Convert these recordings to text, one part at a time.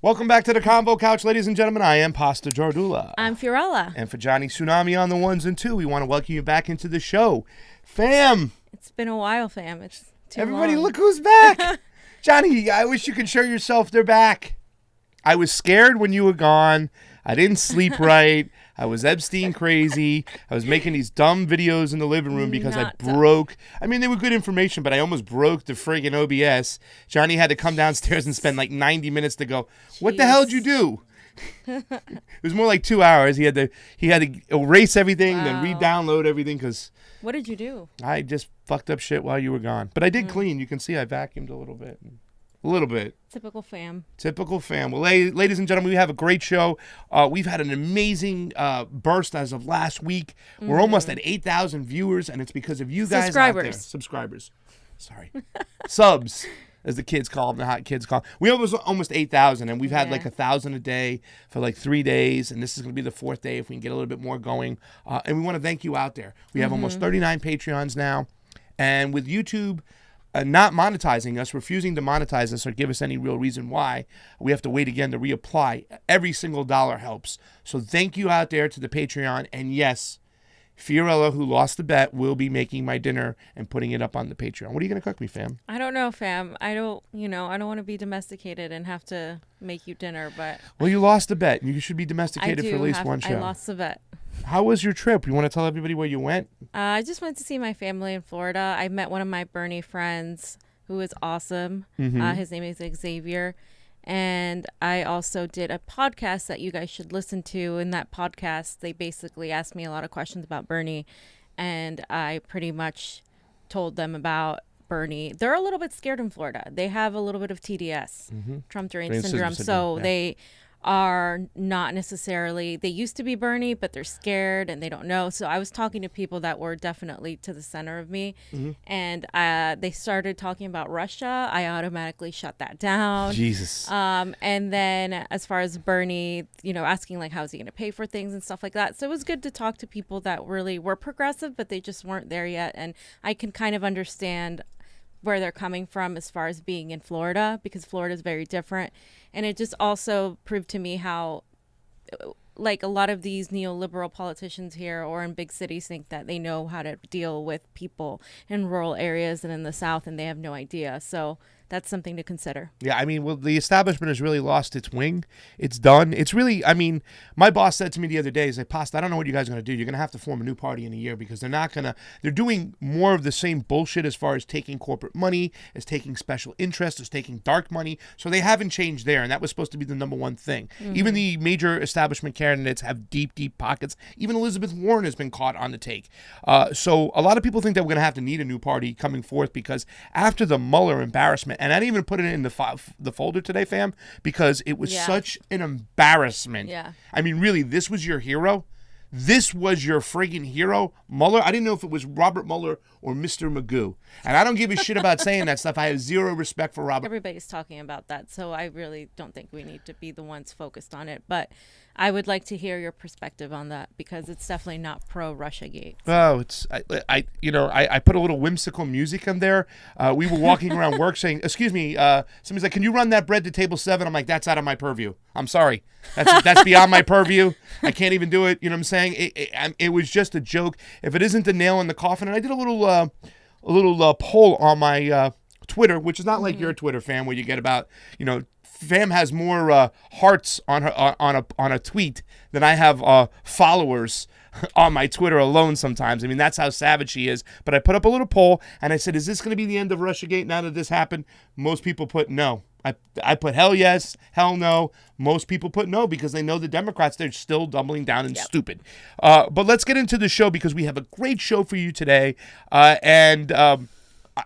Welcome back to the Convo Couch, ladies and gentlemen. I am Pasta Jardula. I'm Fiorella. And for Johnny Tsunami on the ones and two, we want to welcome you back into the show. Fam! It's been a while, fam. It's too Everybody, long. look who's back! Johnny, I wish you could show yourself they're back. I was scared when you were gone. I didn't sleep right. I was Epstein crazy. I was making these dumb videos in the living room because I broke. I mean, they were good information, but I almost broke the friggin' OBS. Johnny had to come downstairs and spend like 90 minutes to go, what the hell did you do? It was more like 2 hours. He had to erase everything, then re-download everything because... What did you do? I just fucked up shit while you were gone. But I did clean. You can see I vacuumed a little bit. A little bit. Typical fam. Typical fam. Well, ladies and gentlemen, we have a great show. We've had an amazing burst as of last week. We're almost at 8,000 viewers, and it's because of you guys out there. Subscribers. Sorry. Subs, as the kids call them, the hot kids call them. We almost 8,000, and we've had like 1,000 a day for like 3 days, and this is going to be the 4th day if we can get a little bit more going. And we want to thank you out there. We have almost 39 Patreons now, and with YouTube... not monetizing us, refusing to monetize us or give us any real reason why, we have to wait again to reapply. Every single dollar helps. So thank you out there to the Patreon. And yes, Fiorella, who lost the bet, will be making my dinner and putting it up on the Patreon. What are you going to cook me, fam? I don't know, fam. I don't want to be domesticated and have to make you dinner, but... Well, you lost the bet. You should be domesticated for at least one show. I lost the bet. How was your trip? You want to tell everybody where you went? I just went to see my family in Florida. I met one of my Bernie friends who is awesome. His name is Xavier. And I also did a podcast that you guys should listen to. In that podcast, they basically asked me a lot of questions about Bernie. And I pretty much told them about Bernie. They're a little bit scared in Florida. They have a little bit of TDS, Trump Deranged Syndrome. So they are not necessarily, they used to be Bernie, but they're scared and they don't know. So I was talking to people that were definitely to the center of me, and they started talking about Russia. I automatically shut that down. Jesus. And then as far as Bernie, asking like, how's he going to pay for things and stuff like that. So it was good to talk to people that really were progressive, but they just weren't there yet. And I can kind of understand where they're coming from as far as being in Florida, because Florida is very different. And it just also proved to me how, like, a lot of these neoliberal politicians here or in big cities think that they know how to deal with people in rural areas and in the South, and they have no idea. So that's something to consider. Yeah, I mean, well, the establishment has really lost its wing. It's done. It's really, I mean, my boss said to me the other day, he's like, Pasta, I don't know what you guys are going to do. You're going to have to form a new party in a year because they're doing more of the same bullshit as far as taking corporate money, as taking special interests, as taking dark money. So they haven't changed there, and that was supposed to be the number one thing. Even the major establishment candidates have deep, deep pockets. Even Elizabeth Warren has been caught on the take. So a lot of people think that we're going to have to need a new party coming forth because after the Mueller embarrassment, and I didn't even put it in the folder today, fam, because it was such an embarrassment. Yeah. I mean, really, this was your hero? This was your friggin' hero? Mueller? I didn't know if it was Robert Mueller or Mr. Magoo. And I don't give a shit about saying that stuff. I have zero respect for Robert. Everybody's talking about that, so I really don't think we need to be the ones focused on it. But I would like to hear your perspective on that because it's definitely not pro-Russiagate. Oh, it's I put a little whimsical music in there. We were walking around work saying, "Excuse me." Somebody's like, "Can you run that bread to table 7?" I'm like, "That's out of my purview. I'm sorry. That's beyond my purview. I can't even do it." You know what I'm saying? It was just a joke. If it isn't the nail in the coffin, and I did a little poll on my Twitter, which is not like your Twitter, fam, where you get about Fam has more hearts on a tweet than I have followers on my Twitter alone sometimes. I mean, that's how savage she is. But I put up a little poll, and I said, is this going to be the end of Russiagate now that this happened? Most people put no. I put hell yes, hell no. Most people put no because they know the Democrats, they're still doubling down and stupid. But let's get into the show because we have a great show for you today.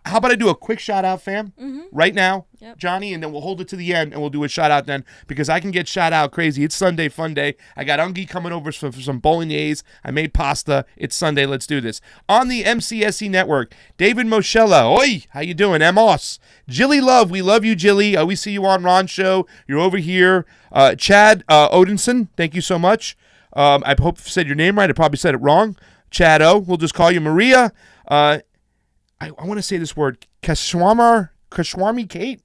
How about I do a quick shout out, fam, right now, Johnny, and then we'll hold it to the end and we'll do a shout out then because I can get shout out crazy. It's Sunday fun day. I got Ungi coming over for some bolognese. I made pasta. It's Sunday. Let's do this. On the MCSE network, David Moschella. Oi, how you doing? Amos. Jilly Love. We love you, Jilly. We see you on Ron's show. You're over here. Chad Odinson. Thank you so much. I hope I said your name right. I probably said it wrong. Chad O. We'll just call you Maria. I want to say this word, Kashwami Kate.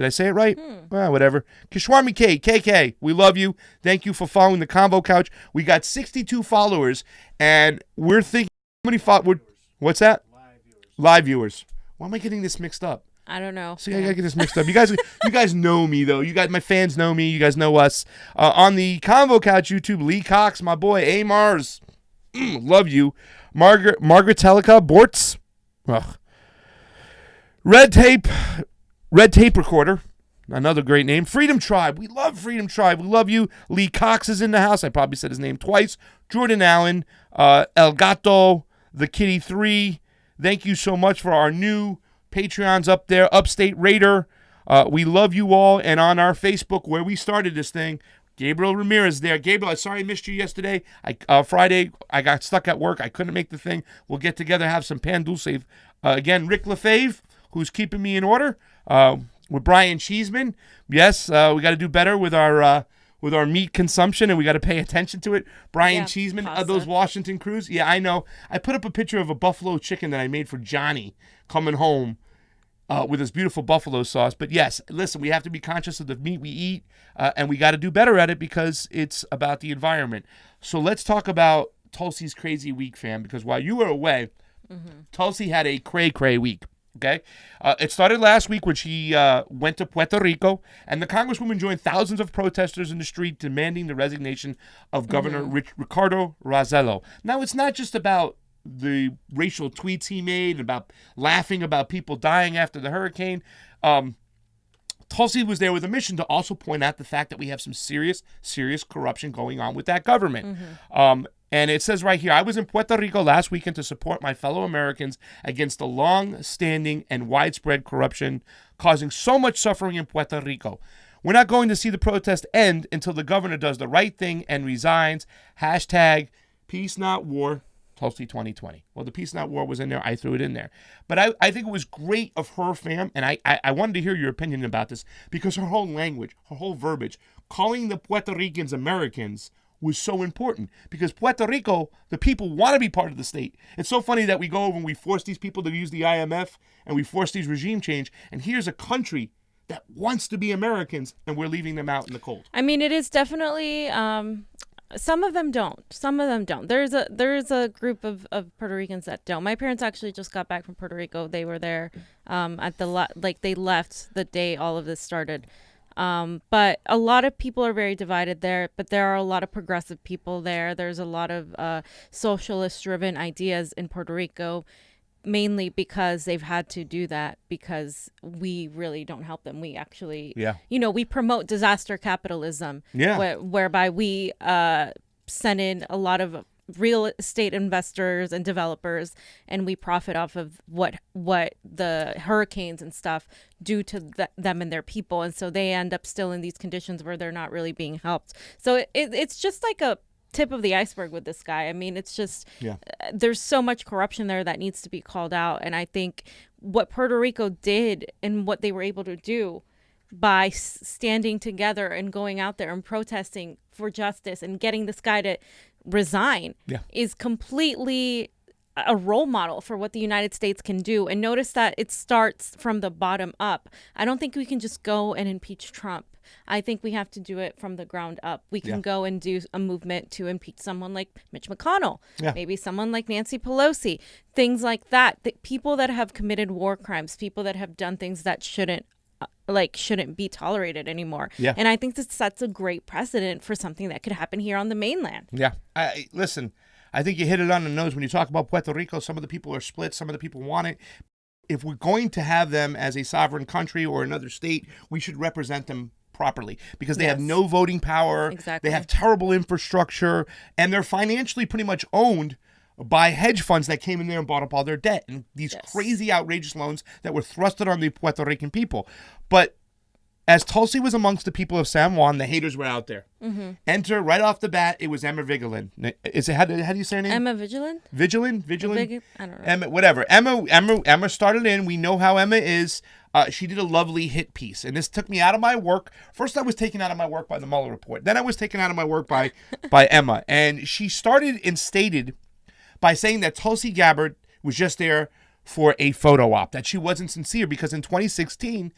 Did I say it right? Well, whatever. Kishwarmi K, KK, we love you. Thank you for following the Convo Couch. We got 62 followers, and we're thinking, how many what's that? Live viewers. Why am I getting this mixed up? I don't know. See, I gotta get this mixed up. You guys know me though. My fans know me. You guys know us. On the Convo Couch YouTube, Lee Cox, my boy, A Mars, love you. Margaret Telica, Bortz, ugh. Red Tape Recorder, another great name. Freedom Tribe, we love Freedom Tribe. We love you. Lee Cox is in the house. I probably said his name twice. Jordan Allen, El Gato, the Kitty 3. Thank you so much for our new Patreons up there. Upstate Raider, we love you all. And on our Facebook, where we started this thing, Gabriel Ramirez there. Gabriel, sorry I missed you yesterday. Friday, I got stuck at work. I couldn't make the thing. We'll get together, have some pan dulce. Again, Rick Lefebvre, who's keeping me in order. With Brian Cheeseman. Yes, we got to do better with our meat consumption, and we got to pay attention to it. Brian Cheeseman of those Washington crews. Yeah, I know. I put up a picture of a buffalo chicken that I made for Johnny coming home with his beautiful buffalo sauce. But yes, listen, we have to be conscious of the meat we eat, and we got to do better at it because it's about the environment. So let's talk about Tulsi's crazy week, fam, because while you were away, Tulsi had a cray-cray week. Okay, it started last week when she went to Puerto Rico, and the Congresswoman joined thousands of protesters in the street demanding the resignation of Governor Ricardo Rossello. Now, it's not just about the racial tweets he made, about laughing about people dying after the hurricane. Tulsi was there with a mission to also point out the fact that we have some serious corruption going on with that government. And it says right here, I was in Puerto Rico last weekend to support my fellow Americans against the long-standing and widespread corruption causing so much suffering in Puerto Rico. We're not going to see the protest end until the governor does the right thing and resigns. Hashtag peace, not war, Tulsi 2020. Well, the peace, not war was in there. I threw it in there. But I think it was great of her, fam, and I wanted to hear your opinion about this because her whole language, her whole verbiage, calling the Puerto Ricans Americans was so important because Puerto Rico, the people want to be part of the state. It's so funny that we go over and we force these people to use the IMF and we force these regime change. And here's a country that wants to be Americans and we're leaving them out in the cold. I mean, it is definitely, some of them don't. Some of them don't. There's a group of Puerto Ricans that don't. My parents actually just got back from Puerto Rico. They were there they left the day all of this started. But a lot of people are very divided there, but there are a lot of progressive people there. There's a lot of socialist-driven ideas in Puerto Rico, mainly because they've had to do that because we really don't help them. We actually, we promote disaster capitalism, whereby we send in a lot of real estate investors and developers, and we profit off of what the hurricanes and stuff do to them and their people, and so they end up still in these conditions where they're not really being helped. So it's just like a tip of the iceberg with this guy. I mean, it's just there's so much corruption there that needs to be called out, and I think what Puerto Rico did and what they were able to do by standing together and going out there and protesting for justice and getting this guy to resign is completely a role model for what the United States can do. And notice that it starts from the bottom up. I don't think we can just go and impeach Trump. I think we have to do it from the ground up. We can go and do a movement to impeach someone like Mitch McConnell, maybe someone like Nancy Pelosi, things like that. People that have committed war crimes, people that have done things that shouldn't be tolerated anymore. And I think that sets a great precedent for something that could happen here on the mainland. Listen, I think you hit it on the nose when you talk about Puerto Rico. Some of the people are split, some of the people want it. If we're going to have them as a sovereign country or another state, we should represent them properly because they have no voting power. They have terrible infrastructure, and they're financially pretty much owned by hedge funds that came in there and bought up all their debt and these crazy, outrageous loans that were thrusted on the Puerto Rican people. But as Tulsi was amongst the people of San Juan, the haters were out there. Enter right off the bat, it was Emma Vigilant. Is it how do you say her name? Emma Vigilant? Vigilant? I don't know. Emma, whatever. Emma started in. We know how Emma is. She did a lovely hit piece, and this took me out of my work. First, I was taken out of my work by the Mueller report. Then I was taken out of my work by Emma, and she started and stated by saying that Tulsi Gabbard was just there for a photo op, that she wasn't sincere because in 2016,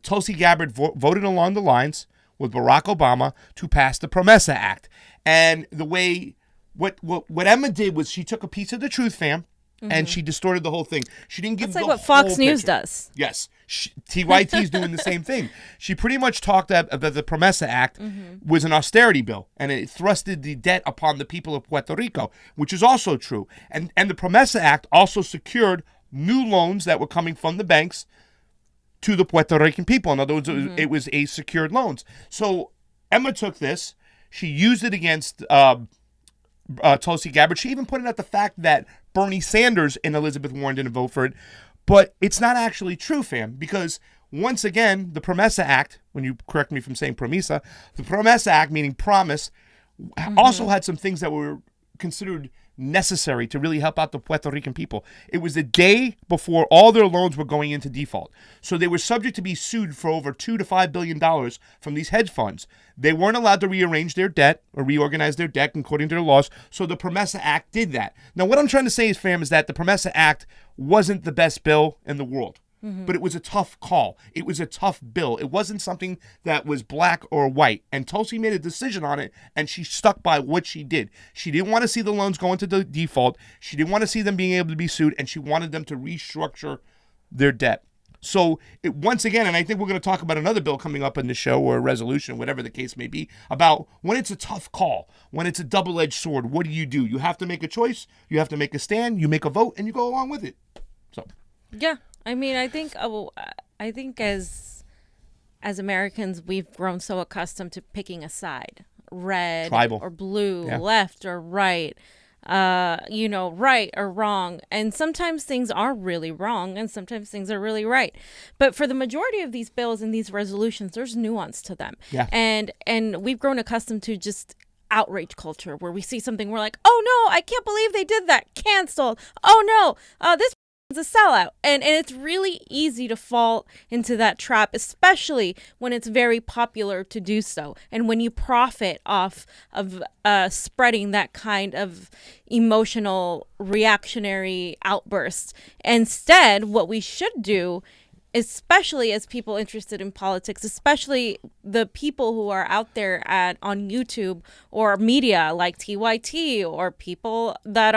Tulsi Gabbard voted along the lines with Barack Obama to pass the PROMESA Act. And the way, what Emma did was she took a piece of the truth, fam, and she distorted the whole thing. She didn't give That's like what Fox News does. Yes. TYT's doing the same thing. She pretty much talked that the PROMESA Act was an austerity bill, and it thrusted the debt upon the people of Puerto Rico, which is also true. And the PROMESA Act also secured new loans that were coming from the banks to the Puerto Rican people. In other words, it was a secured loans. So Emma took this. She used it against Tulsi Gabbard. She even put it at the fact that Bernie Sanders and Elizabeth Warren didn't vote for it. But it's not actually true, fam, because once again, the PROMESA Act, when you correct me from saying PROMESA, the PROMESA Act, meaning promise, also had some things that were considered necessary to really help out the Puerto Rican people. It was the day before all their loans were going into default. So they were subject to be sued for over $2 to $5 billion from these hedge funds. They weren't allowed to rearrange their debt or reorganize their debt according to their laws. So the PROMESA Act did that. Now, what I'm trying to say is, fam, is that the PROMESA Act wasn't the best bill in the world. But it was a tough call. It was a tough bill. It wasn't something that was black or white. And Tulsi made a decision on it, and she stuck by what she did. She didn't want to see the loans go into the default. She didn't want to see them being able to be sued, and she wanted them to restructure their debt. So once again, and I think we're going to talk about another bill coming up in the show, or a resolution, whatever the case may be, about when it's a tough call, when it's a double-edged sword, what do? You have to make a choice. You have to make a stand. You make a vote, and you go along with it. So yeah. I mean, I think as Americans, we've grown so accustomed to picking a side, red Tribal. or blue, left or right, right or wrong. And sometimes things are really wrong and sometimes things are really right. But for the majority of these bills and these resolutions, there's nuance to them. Yeah. And we've grown accustomed to just outrage culture where we see something, we're like, oh no, I can't believe they did that. Canceled. Oh no, this is a sellout. And it's really easy to fall into that trap, especially when it's very popular to do so. And when you profit off of spreading that kind of emotional reactionary outbursts. Instead, what we should do, especially as people interested in politics, especially the people who are out there on YouTube or media like TYT or people that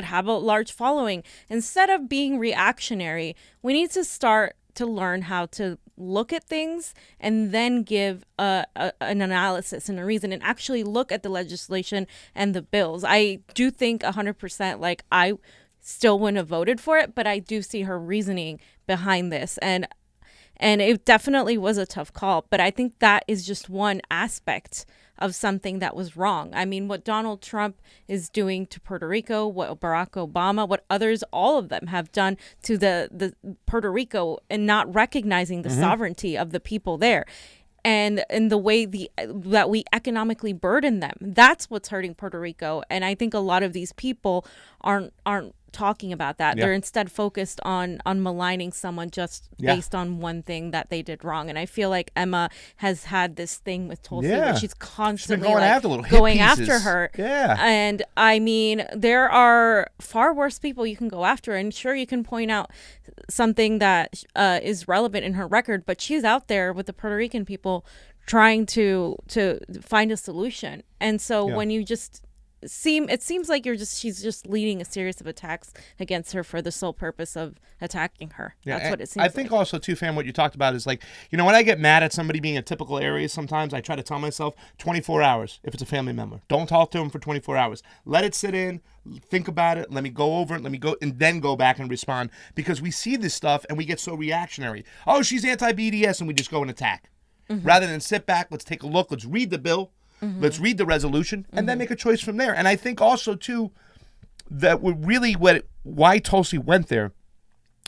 have a large following, instead of being reactionary, we need to start to learn how to look at things and then give an analysis and a reason and actually look at the legislation and the bills. I do think 100% I still wouldn't have voted for it, but I do see her reasoning behind this. And it definitely was a tough call, but I think that is just one aspect of something that was wrong. I mean, what Donald Trump is doing to Puerto Rico, what Barack Obama, what others, all of them have done to the Puerto Rico and not recognizing the sovereignty of the people there. And the way that we economically burden them, that's what's hurting Puerto Rico. And I think a lot of these people aren't talking about that. They're instead focused on maligning someone just based on one thing that they did wrong. And I feel like Emma has had this thing with Tulsi where she's constantly going after her. Yeah. And I mean, there are far worse people you can go after. And sure, you can point out something that is relevant in her record, but she's out there with the Puerto Rican people trying to find a solution. And so when you just it seems like she's just leading a series of attacks against her for the sole purpose of attacking her. Yeah, that's what it seems like. I think also too, fam, what you talked about is when I get mad at somebody being a typical area, sometimes I try to tell myself 24 hours if it's a family member. Don't talk to them for 24 hours. Let it sit in, think about it, let me go over it, and then go back and respond, because we see this stuff and we get so reactionary. Oh, she's anti-BDS, and we just go and attack. Rather than sit back, let's take a look, let's read the bill. Let's read the resolution and then make a choice from there. And I think also, too, that why Tulsi went there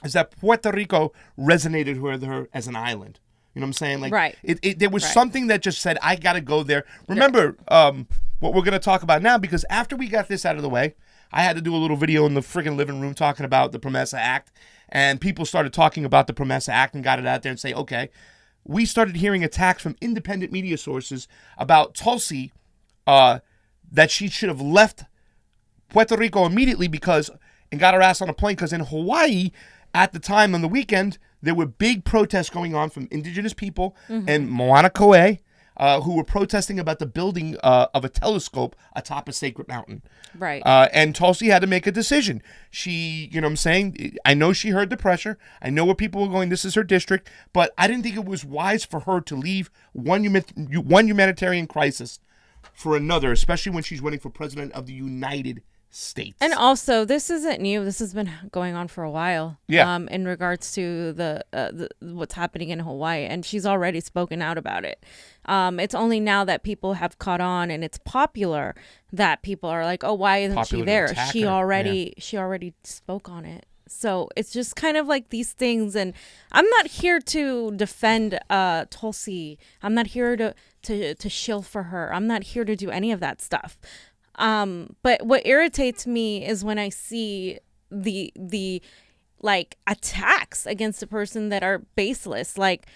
is that Puerto Rico resonated with her as an island. You know what I'm saying? Right. There was something that just said, I got to go there. Remember what we're going to talk about now, because after we got this out of the way, I had to do a little video in the freaking living room talking about the PROMESA Act. And people started talking about the PROMESA Act and got it out there and say, okay. We started hearing attacks from independent media sources about Tulsi, that she should have left Puerto Rico immediately and got her ass on a plane, because in Hawaii, at the time on the weekend, there were big protests going on from indigenous people and Mauna Kea, who were protesting about the building of a telescope atop a sacred mountain. Right. And Tulsi had to make a decision. She, you know what I'm saying? I know she heard the pressure. I know where people were going. This is her district. But I didn't think it was wise for her to leave one humanitarian crisis for another, especially when she's running for president of the United States. And also, this isn't new. This has been going on for a while. Yeah. In regards to the what's happening in Hawaii, and she's already spoken out about it. It's only now that people have caught on and it's popular that people are like, oh, why isn't she there? She already spoke on it. So it's just kind of like these things. And I'm not here to defend Tulsi. I'm not here to shill for her. I'm not here to do any of that stuff. But what irritates me is when I see the like attacks against a person that are baseless. Like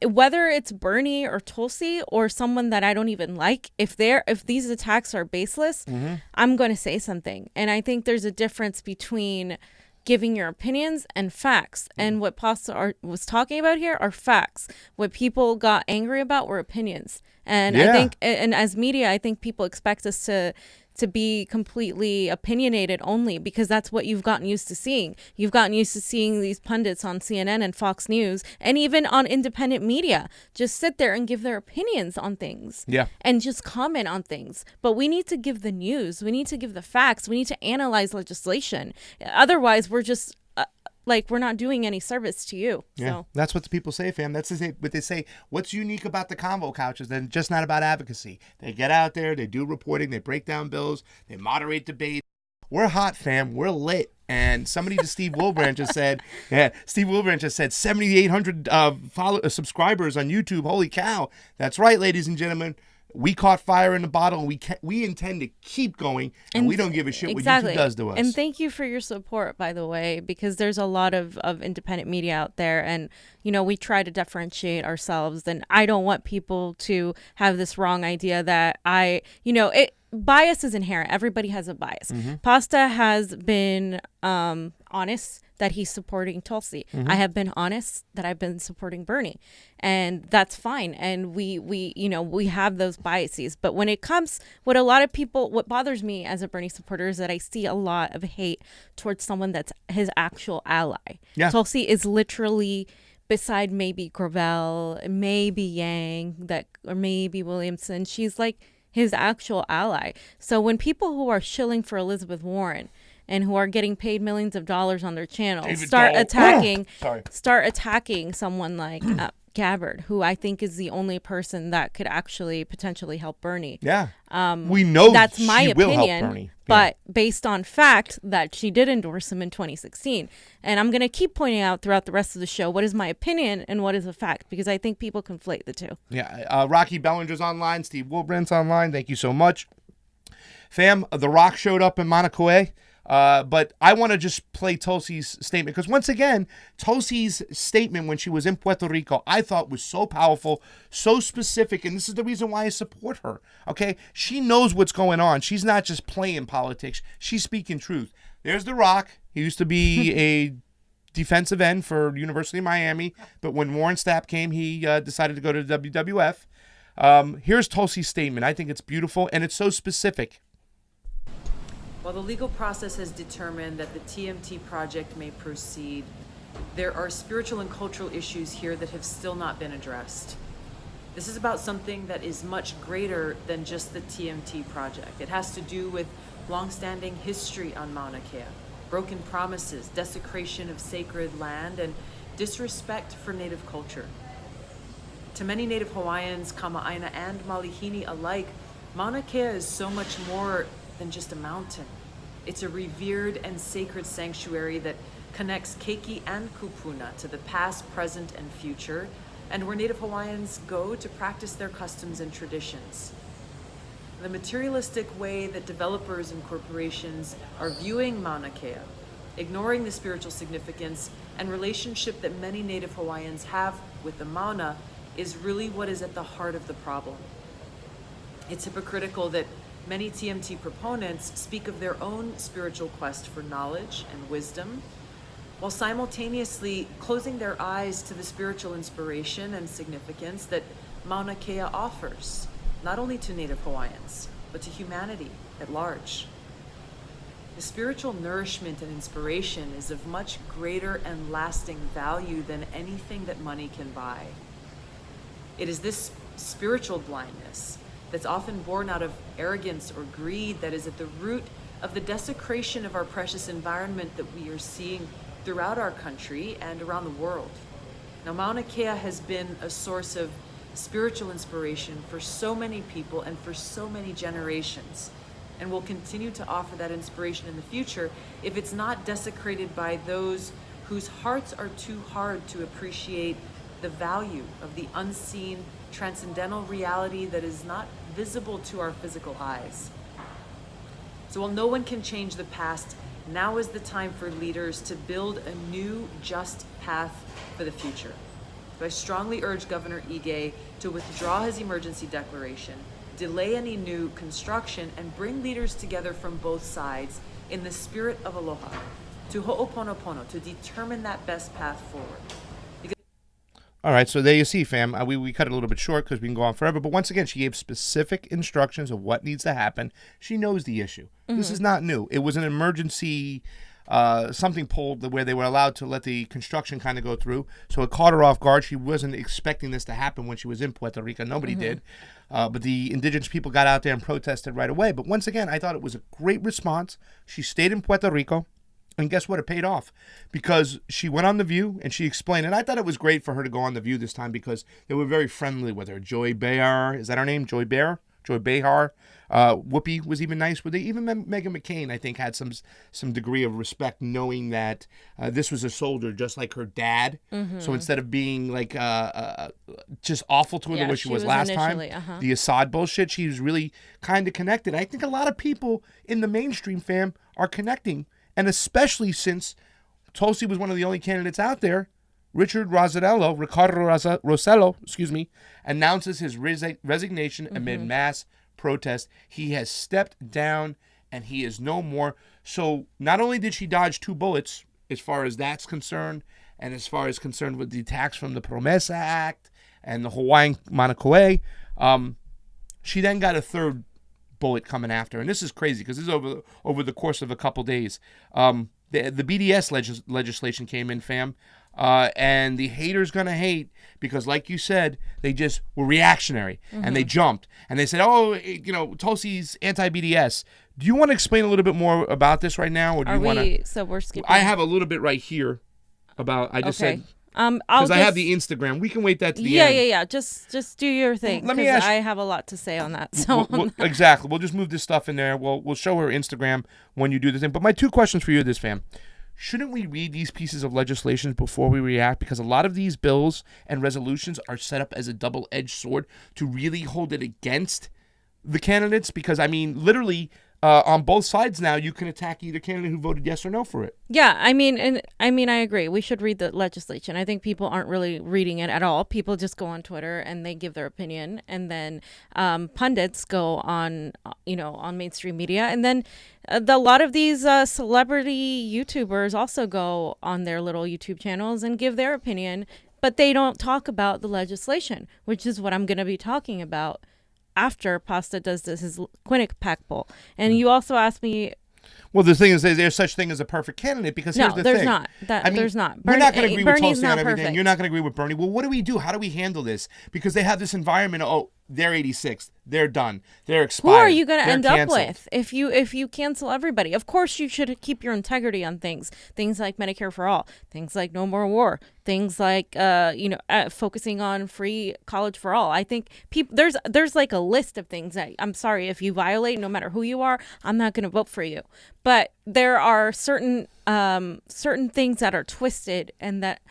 whether it's Bernie or Tulsi or someone that I don't even like, if these attacks are baseless, I'm going to say something. And I think there's a difference between giving your opinions and facts. And what Pasta was talking about here are facts. What people got angry about were opinions. And I think, and as media, I think people expect us to be completely opinionated only because that's what you've gotten used to seeing. You've gotten used to seeing these pundits on CNN and Fox News and even on independent media just sit there and give their opinions on things. Yeah. And just comment on things. But we need to give the news. We need to give the facts. We need to analyze legislation. Otherwise, we're just we're not doing any service to you. Yeah, so. That's what the people say, fam. That's what they say. What's unique about the Convo couches? They're just not about advocacy. They get out there, they do reporting, they break down bills, they moderate debate. We're hot, fam. We're lit. And somebody to Steve Wilbranch just said, 7,800 subscribers on YouTube. Holy cow. That's right, ladies and gentlemen. We caught fire in the bottle, and we intend to keep going, and we don't give a shit what YouTube does to us. And thank you for your support, by the way, because there's a lot of independent media out there, and we try to differentiate ourselves. And I don't want people to have this wrong idea that bias is inherent. Everybody has a bias. Pasta has been honest that he's supporting Tulsi. I have been honest that I've been supporting Bernie, and that's fine. And we have those biases. But when it comes, what bothers me as a Bernie supporter is that I see a lot of hate towards someone that's his actual ally. Yeah. Tulsi is literally, beside maybe Gravel, maybe Yang, or maybe Williamson, she's like his actual ally. So when people who are shilling for Elizabeth Warren and who are getting paid millions of dollars on their channel start attacking someone like Gabbard, who I think is the only person that could actually potentially help Bernie. Yeah. We know that's my opinion, will help Bernie. But based on fact that she did endorse him in 2016. And I'm going to keep pointing out throughout the rest of the show what is my opinion and what is a fact, because I think people conflate the two. Yeah. Rocky Bellinger's online. Steve Wilbrandt's online. Thank you so much. Fam, The Rock showed up in Mauna Kea. But I want to just play Tulsi's statement, because once again, Tulsi's statement when she was in Puerto Rico, I thought was so powerful, so specific, and this is the reason why I support her. Okay, she knows what's going on. She's not just playing politics; she's speaking truth. There's The Rock. He used to be a defensive end for University of Miami, but when Warren Stapp came, he decided to go to the WWF. Here's Tulsi's statement. I think it's beautiful and it's so specific. While the legal process has determined that the TMT project may proceed, there are spiritual and cultural issues here that have still not been addressed. This is about something that is much greater than just the TMT project. It has to do with longstanding history on Mauna Kea, broken promises, desecration of sacred land, and disrespect for Native culture. To many Native Hawaiians, Kama'aina and Malihini alike, Mauna Kea is so much more than just a mountain. It's a revered and sacred sanctuary that connects Keiki and Kupuna to the past, present, and future, and where Native Hawaiians go to practice their customs and traditions. The materialistic way that developers and corporations are viewing Mauna Kea, ignoring the spiritual significance and relationship that many Native Hawaiians have with the Mauna, is really what is at the heart of the problem. It's hypocritical that many TMT proponents speak of their own spiritual quest for knowledge and wisdom, while simultaneously closing their eyes to the spiritual inspiration and significance that Mauna Kea offers, not only to Native Hawaiians, but to humanity at large. The spiritual nourishment and inspiration is of much greater and lasting value than anything that money can buy. It is this spiritual blindness that's often born out of arrogance or greed that is at the root of the desecration of our precious environment that we are seeing throughout our country and around the world. Now, Mauna Kea has been a source of spiritual inspiration for so many people and for so many generations, and will continue to offer that inspiration in the future if it's not desecrated by those whose hearts are too hard to appreciate the value of the unseen, transcendental reality that is not visible to our physical eyes. So while no one can change the past, now is the time for leaders to build a new, just path for the future. So I strongly urge Governor Ige to withdraw his emergency declaration, delay any new construction, and bring leaders together from both sides in the spirit of aloha, to ho'oponopono, to determine that best path forward. All right, so there you see, fam. We cut it a little bit short because we can go on forever. But once again, she gave specific instructions of what needs to happen. She knows the issue. Mm-hmm. This is not new. It was an emergency something pulled where they were allowed to let the construction kind of go through. So it caught her off guard. She wasn't expecting this to happen when she was in Puerto Rico. Nobody did. But the indigenous people got out there and protested right away. But once again, I thought it was a great response. She stayed in Puerto Rico. And guess what? It paid off because she went on The View and she explained. And I thought it was great for her to go on The View this time because they were very friendly with her. Joy Behar, is that her name? Joy Behar? Joy Behar. Whoopi was even nice with it. Even Meghan McCain, I think, had some degree of respect knowing that this was a soldier just like her dad. Mm-hmm. So instead of being like just awful to her the way she was last time, the Assad bullshit, she was really kind of connected. I think a lot of people in the mainstream fam are connecting. And especially since Tulsi was one of the only candidates out there, Ricardo Rossello, announces his resignation amid mass protest. He has stepped down and he is no more. So not only did she dodge 2 bullets as far as that's concerned, and as far as concerned with the attacks from the Promesa Act and the Hawaiian Mauna Kea, she then got a 3rd bullet coming after, and this is crazy because this is over the course of a couple days. The BDS legislation came in, fam, and the haters gonna hate because, like you said, they just were reactionary and they jumped and they said, "Oh, Tulsi's anti-BDS." Do you want to explain a little bit more about this right now, or do you want to? So we're skipping. I have a little bit right here about. I just said. Because I have the Instagram. We can wait that to the end. Yeah. Just do your thing. Let me ask. I have a lot to say on that. So exactly. We'll just move this stuff in there. We'll show her Instagram when you do the thing. But my 2 questions for you, this fam. Shouldn't we read these pieces of legislation before we react? Because a lot of these bills and resolutions are set up as a double-edged sword to really hold it against the candidates. Because, I mean, literally, on both sides now, you can attack either candidate who voted yes or no for it. Yeah, I mean, I agree. We should read the legislation. I think people aren't really reading it at all. People just go on Twitter and they give their opinion, and then pundits go on mainstream media, and then a lot of these celebrity YouTubers also go on their little YouTube channels and give their opinion, but they don't talk about the legislation, which is what I'm going to be talking about after Pasta does his Quinnipiac poll. And you also asked me. Well, the thing is, there's such thing as a perfect candidate because here's the thing. There's not. There's not. We're not going to agree with Tulsi on everything. You're not going to agree with Bernie. Well, what do we do? How do we handle this? Because they have this environment. Oh, they're 86th. They're done. They're expired. Who are you going to end up with if you cancel everybody? Of course, you should keep your integrity on things. Things like Medicare for all. Things like No More War. Things like focusing on free college for all. I think there's like a list of things that I'm sorry if you violate. No matter who you are, I'm not going to vote for you. But there are certain things that are twisted and that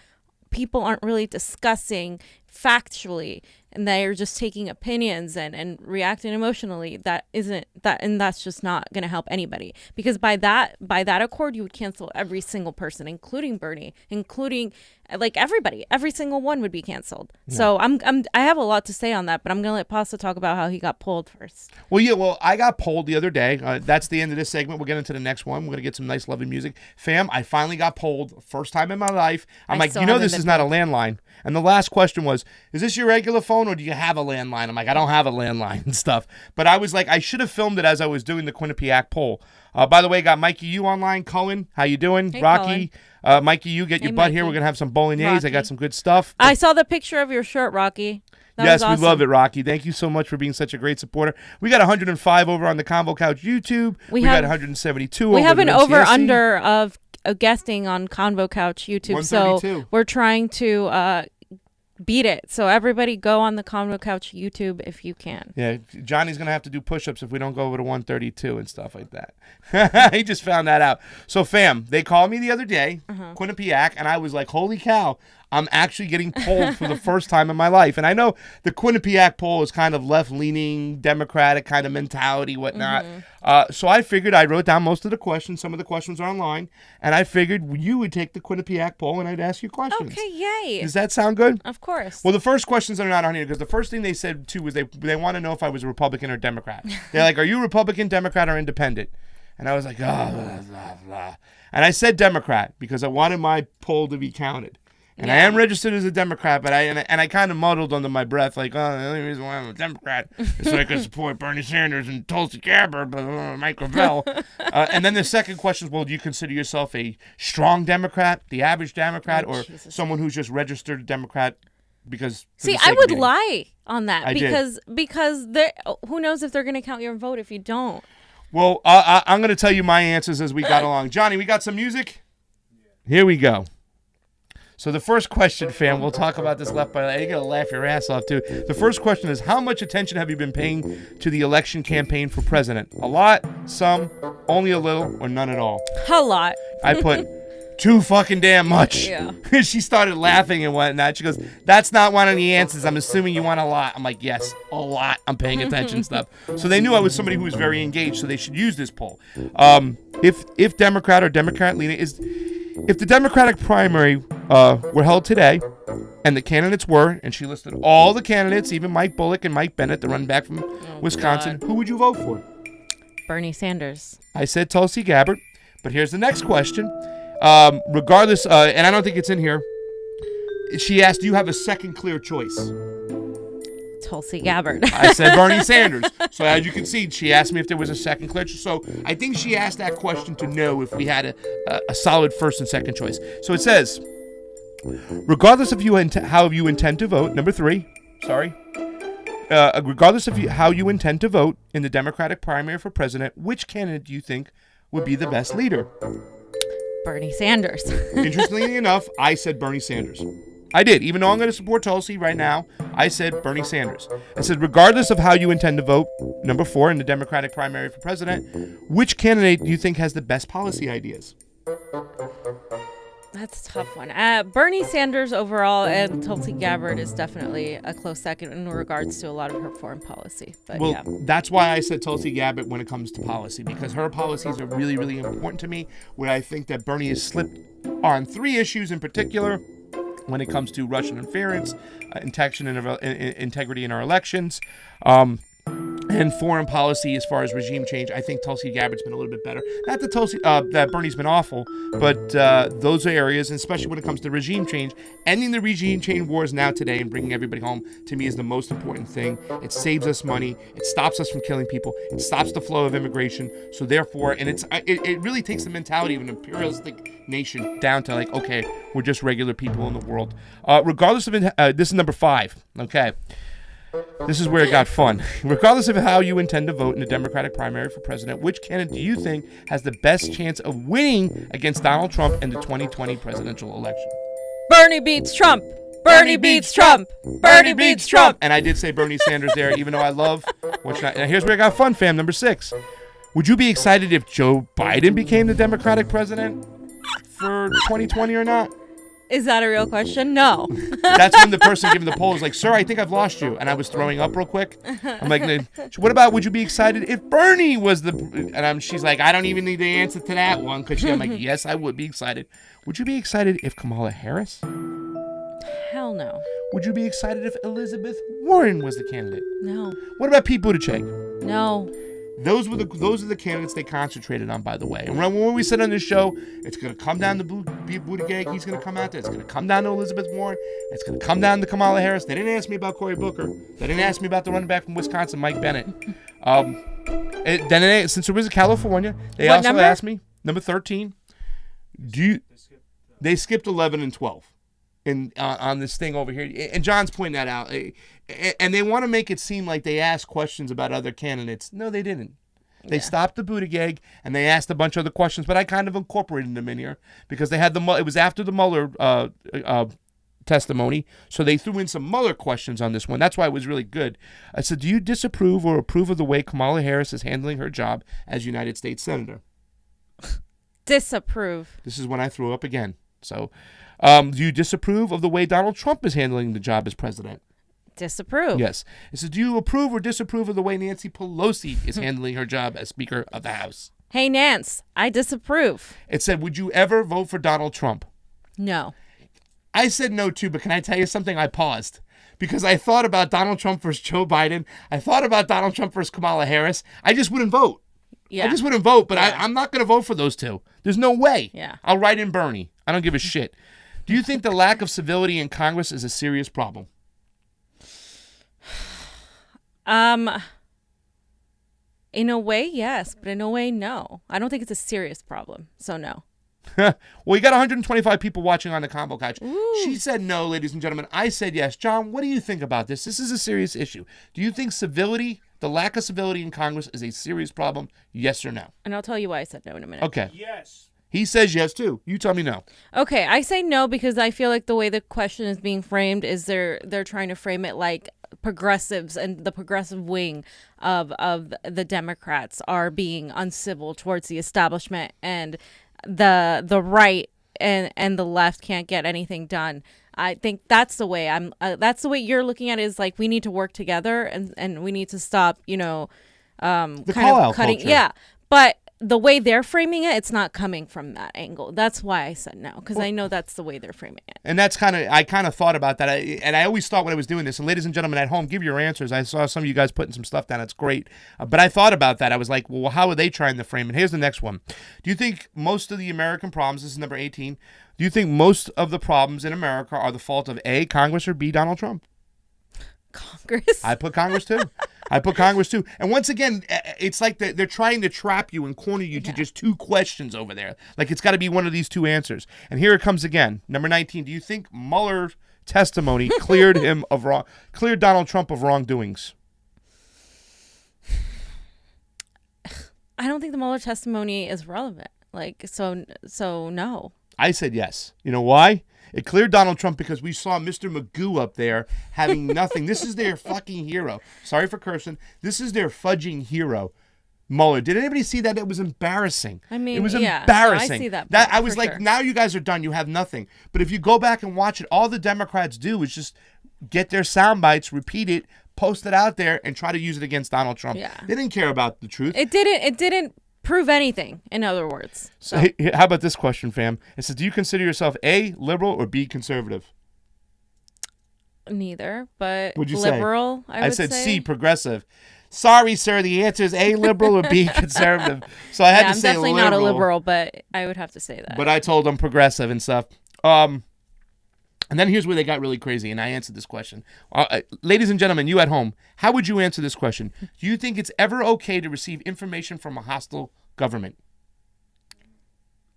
people aren't really discussing factually, and they're just taking opinions and reacting emotionally, that's just not going to help anybody, because by that accord you would cancel every single person, including Bernie, including like everybody. Every single one would be canceled. Yeah. So I have a lot to say on that, but I'm gonna let Pasta talk about how he got polled first. Well, I got polled the other day. That's the end of this segment. We'll get into the next one. We're gonna get some nice lovely music. Fam, I finally got polled. First time in my life. I'm like, this is not a landline. And the last question was, is this your regular phone or do you have a landline? I'm like, I don't have a landline and stuff. But I was like, I should have filmed it as I was doing the Quinnipiac poll. By the way, got Mikey U online. Cohen, how you doing? Hey, Rocky, Mikey U, get your butt Mikey. Here. We're going to have some bolognese. Rocky. I got some good stuff. I saw the picture of your shirt, Rocky. Yes, awesome. We love it, Rocky. Thank you so much for being such a great supporter. We got 105 over on the CONVO Couch YouTube. We got 172 over. We have an over-under of guesting on CONVO Couch YouTube. So we're trying to beat it. So everybody go on the CONVO Couch YouTube if you can. Yeah, Johnny's going to have to do push-ups if we don't go over to 132 and stuff like that. He just found that out. So, fam, they called me the other day, Quinnipiac, and I was like, holy cow, I'm actually getting polled for the first time in my life. And I know the Quinnipiac poll is kind of left-leaning, Democratic kind of mentality, whatnot. So I figured I wrote down most of the questions. Some of the questions are online. And I figured you would take the Quinnipiac poll and I'd ask you questions. Okay, yay. Does that sound good? Of course. Well, the first questions are not on here because the first thing they said, too, was they want to know if I was a Republican or Democrat. They're like, are you Republican, Democrat, or Independent? And I was like, blah, blah, blah. And I said Democrat because I wanted my poll to be counted. And I am registered as a Democrat, but I kind of muddled under my breath, like, oh, the only reason why I'm a Democrat is so I can support Bernie Sanders and Tulsi Gabbard, Mike Gravel. And then the second question is, well, do you consider yourself a strong Democrat, the average Democrat, or someone who's just registered Democrat because? See, I would lie on that because who knows if they're going to count your vote if you don't. Well, I'm going to tell you my answers as we got along. Johnny, we got some music? Here we go. So the first question, fam, we'll talk about this left by left. You're going to laugh your ass off, too. The first question is, how much attention have you been paying to the election campaign for president? A lot, some, only a little, or none at all? A lot. I put too fucking damn much. Yeah. She started laughing and whatnot. She goes, that's not one of the answers. I'm assuming you want a lot. I'm like, yes, a lot. I'm paying attention stuff. So they knew I was somebody who was very engaged, so they should use this poll. If Democrat or Democrat leaning is... If the Democratic primary were held today, and the candidates were, and she listed all the candidates, even Mike Bullock and Mike Bennett, the run back from Wisconsin, who would you vote for? Bernie Sanders. I said Tulsi Gabbard, but here's the next question. Regardless, and I don't think it's in here, she asked, do you have a second clear choice? Tulsi Gabbard. I said Bernie Sanders. So as you can see, she asked me if there was a second clear choice. So I think she asked that question to know if we had a solid first and second choice. So it says, regardless of how you intend to vote, number 3, regardless of how you intend to vote in the Democratic primary for president, which candidate do you think would be the best leader? Bernie Sanders. Interestingly enough, I said Bernie Sanders. I did. Even though I'm going to support Tulsi right now, I said Bernie Sanders. I said, regardless of how you intend to vote, number 4, in the Democratic primary for president, which candidate do you think has the best policy ideas? That's a tough one. Bernie Sanders overall, and Tulsi Gabbard is definitely a close second in regards to a lot of her foreign policy. But that's why I said Tulsi Gabbard when it comes to policy, because her policies are really, really important to me, where I think that Bernie has slipped on 3 issues in particular. When it comes to Russian interference, integrity in our elections, and foreign policy as far as regime change, I think Tulsi Gabbard's been a little bit better. Not that that Bernie's been awful, but those are areas, and especially when it comes to regime change. Ending the regime change wars now today and bringing everybody home, to me, is the most important thing. It saves us money. It stops us from killing people. It stops the flow of immigration. So therefore, and it really takes the mentality of an imperialistic nation down to like, okay, we're just regular people in the world. Regardless of, this is number 5, okay? This is where it got fun. Regardless of how you intend to vote in the Democratic primary for president, which candidate do you think has the best chance of winning against Donald Trump in the 2020 presidential election? Bernie beats Trump. Bernie beats Trump. Bernie beats Trump. And I did say Bernie Sanders there, even though I love what's not. And here's where it got fun, fam. Number 6. Would you be excited if Joe Biden became the Democratic president for 2020 or not? Is that a real question? No. That's when the person giving the poll is like, sir, I think I've lost you. And I was throwing up real quick. I'm like, what about, would you be excited if Bernie was the... And she's like, I don't even need the answer to that one. Because I'm like, yes, I would be excited. Would you be excited if Kamala Harris? Hell no. Would you be excited if Elizabeth Warren was the candidate? No. What about Pete Buttigieg? No. Those are the candidates they concentrated on, by the way. And when we said on this show, it's going to come down to Pete Buttigieg. He's going to come out there. It's going to come down to Elizabeth Warren. It's going to come down to Kamala Harris. They didn't ask me about Cory Booker. They didn't ask me about the running back from Wisconsin, Mike Bennett. Since it was California, they What also number? asked me, number 13, they skipped 11 and 12. On this thing over here, and John's pointing that out, and they want to make it seem like they asked questions about other candidates. No, they didn't. They stopped the Buttigieg, and they asked a bunch of other questions, but I kind of incorporated them in here because they had it was after the Mueller testimony, so they threw in some Mueller questions on this one. That's why it was really good. I said, do you disapprove or approve of the way Kamala Harris is handling her job as United States Senator? Disapprove. This is when I threw up again. So... do you disapprove of the way Donald Trump is handling the job as president? Disapprove. Yes. It says, do you approve or disapprove of the way Nancy Pelosi is handling her job as Speaker of the House? Hey, Nance, I disapprove. It said, would you ever vote for Donald Trump? No. I said no, too, but can I tell you something? I paused because I thought about Donald Trump versus Joe Biden. I thought about Donald Trump versus Kamala Harris. I just wouldn't vote. Yeah. I just wouldn't vote, but I'm not going to vote for those two. There's no way. Yeah. I'll write in Bernie. I don't give a shit. Do you think the lack of civility in Congress is a serious problem? In a way, yes, but in a way, no. I don't think it's a serious problem, so no. Well, you got 125 people watching on the Convo Couch. Ooh. She said no, ladies and gentlemen. I said yes. John, what do you think about this? This is a serious issue. Do you think civility, the lack of civility in Congress, is a serious problem? Yes or no? And I'll tell you why I said no in a minute. Okay. Yes. He says yes, too. You tell me no. Okay, I say no because I feel like the way the question is being framed is they're trying to frame it like progressives and the progressive wing of the Democrats are being uncivil towards the establishment, and the right and the left can't get anything done. I think that's the way that's the way you're looking at it, is like we need to work together and we need to stop, The kind call-out of cutting. culture. Yeah, but the way they're framing it, it's not coming from that angle. That's why I said no, because I know that's the way they're framing it. And that's I kind of thought about that. And I always thought when I was doing this, and ladies and gentlemen at home, give your answers. I saw some of you guys putting some stuff down. It's great. But I thought about that. I was like, well, how are they trying to frame it? Here's the next one. Do you think most of the American problems, this is number 18, do you think most of the problems in America are the fault of A, Congress, or B, Donald Trump? Congress? I put Congress too. And once again, it's like they're trying to trap you and corner you to just two questions over there. Like it's got to be one of these two answers. And here it comes again. Number 19. Do you think Mueller's testimony cleared Donald Trump of wrongdoings? I don't think the Mueller testimony is relevant. So no. I said yes. You know why? It cleared Donald Trump because we saw Mr. Magoo up there having nothing. This is their fucking hero. Sorry for cursing. This is their fudging hero, Mueller. Did anybody see that? It was embarrassing. I mean, it was yeah, embarrassing. no, I see that I was like, sure. now you guys are done. You have nothing. But if you go back and watch it, all the Democrats do is just get their sound bites, repeat it, post it out there, and try to use it against Donald Trump. Yeah. They didn't care about the truth. It didn't prove anything, in other words. So. Hey, how about this question, fam? It says, do you consider yourself A, liberal, or B, conservative? Neither, but What'd you say? liberal, I would said say. C, progressive. Sorry, sir. The answer is A, liberal, or B, conservative. So I had to I'm say definitely liberal. not a liberal, but I would have to say that. But I told them progressive and stuff. And then here's where they got really crazy, and I answered this question. Ladies and gentlemen, you at home, how would you answer this question? Do you think it's ever okay to receive information from a hostile government?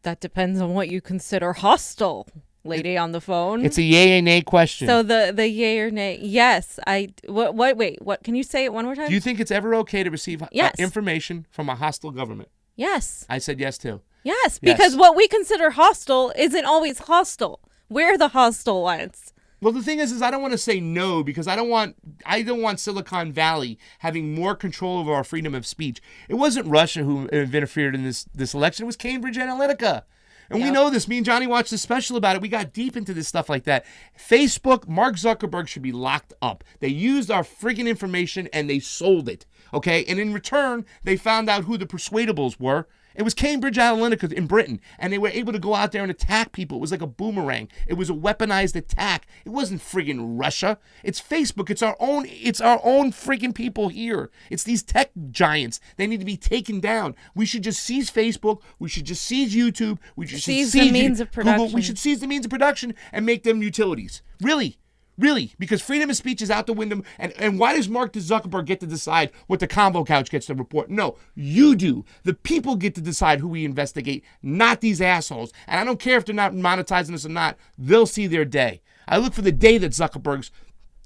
That depends on what you consider hostile, lady on the phone. It's a yay or nay question. So the yay or nay, yes. What? Can you say it one more time? Do you think it's ever okay to receive Yes. information from a hostile government? Yes. I said yes, too. Yes, Yes. because what we consider hostile isn't always hostile. We're the hostile ones. Well, the thing is I don't want to say no because I don't want Silicon Valley having more control over our freedom of speech. It wasn't Russia who interfered in this election. It was Cambridge Analytica. And we know this. Me and Johnny watched a special about it. We got deep into this stuff like that. Facebook, Mark Zuckerberg should be locked up. They used our friggin' information and they sold it. Okay? And in return, they found out who the persuadables were. It was Cambridge Analytica in Britain, and they were able to go out there and attack people. It was like a boomerang. It was a weaponized attack. It wasn't friggin' Russia. It's Facebook. It's our own friggin' people here. It's these tech giants. They need to be taken down. We should just seize Facebook. We should just seize YouTube. We should seize the means of production. Google. We should seize the means of production and make them utilities. Really. Really, because freedom of speech is out the window. And why does Mark Zuckerberg get to decide what the CONVO couch gets to report? No, you do. The people get to decide who we investigate, not these assholes. And I don't care if they're not monetizing us or not. They'll see their day. I look for the day that Zuckerberg's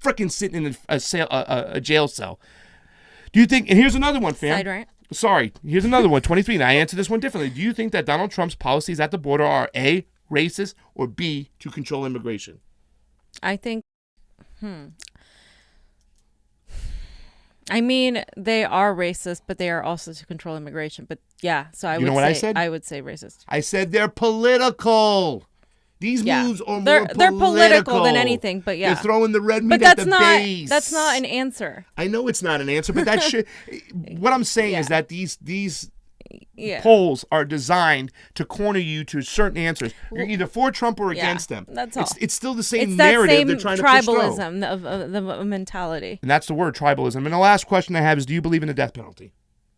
freaking sitting in a jail cell. Do you think, and here's another one, fam. Side rant. Sorry, here's another one, 23. Now, I answer this one differently. Do you think that Donald Trump's policies at the border are A, racist, or B, to control immigration? I think I mean, they are racist, but they are also to control immigration. But yeah, so I would say racist. I said they're political. These moves are they're political than anything. But yeah, they're throwing the red meat at the base. That's not an answer. I know it's not an answer, but that shit. What I'm saying is that these polls are designed to corner you to certain answers. You're either for Trump or against them. That's all. It's still the same narrative they're trying to push through. Tribalism of the mentality. And that's the word, tribalism. And the last question I have is, do you believe in the death penalty?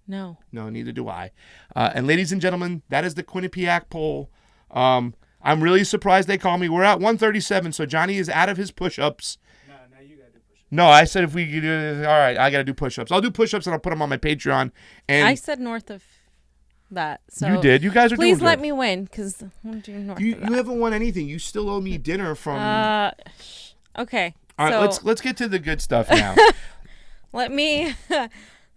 No. No, neither do I. And ladies and gentlemen, that is the Quinnipiac poll. I'm really surprised they called me. We're at 137, so Johnny is out of his push-ups. No, you gotta do push-ups. No, I said if we could do, all right, I got to do push-ups. I'll do push-ups and I'll put them on my Patreon. And I said north of that. So you did. You guys are doing good. Please let me win, because I'm doing north of that. You haven't won anything. You still owe me dinner from... Okay. All right, let's get to the good stuff now. Let me...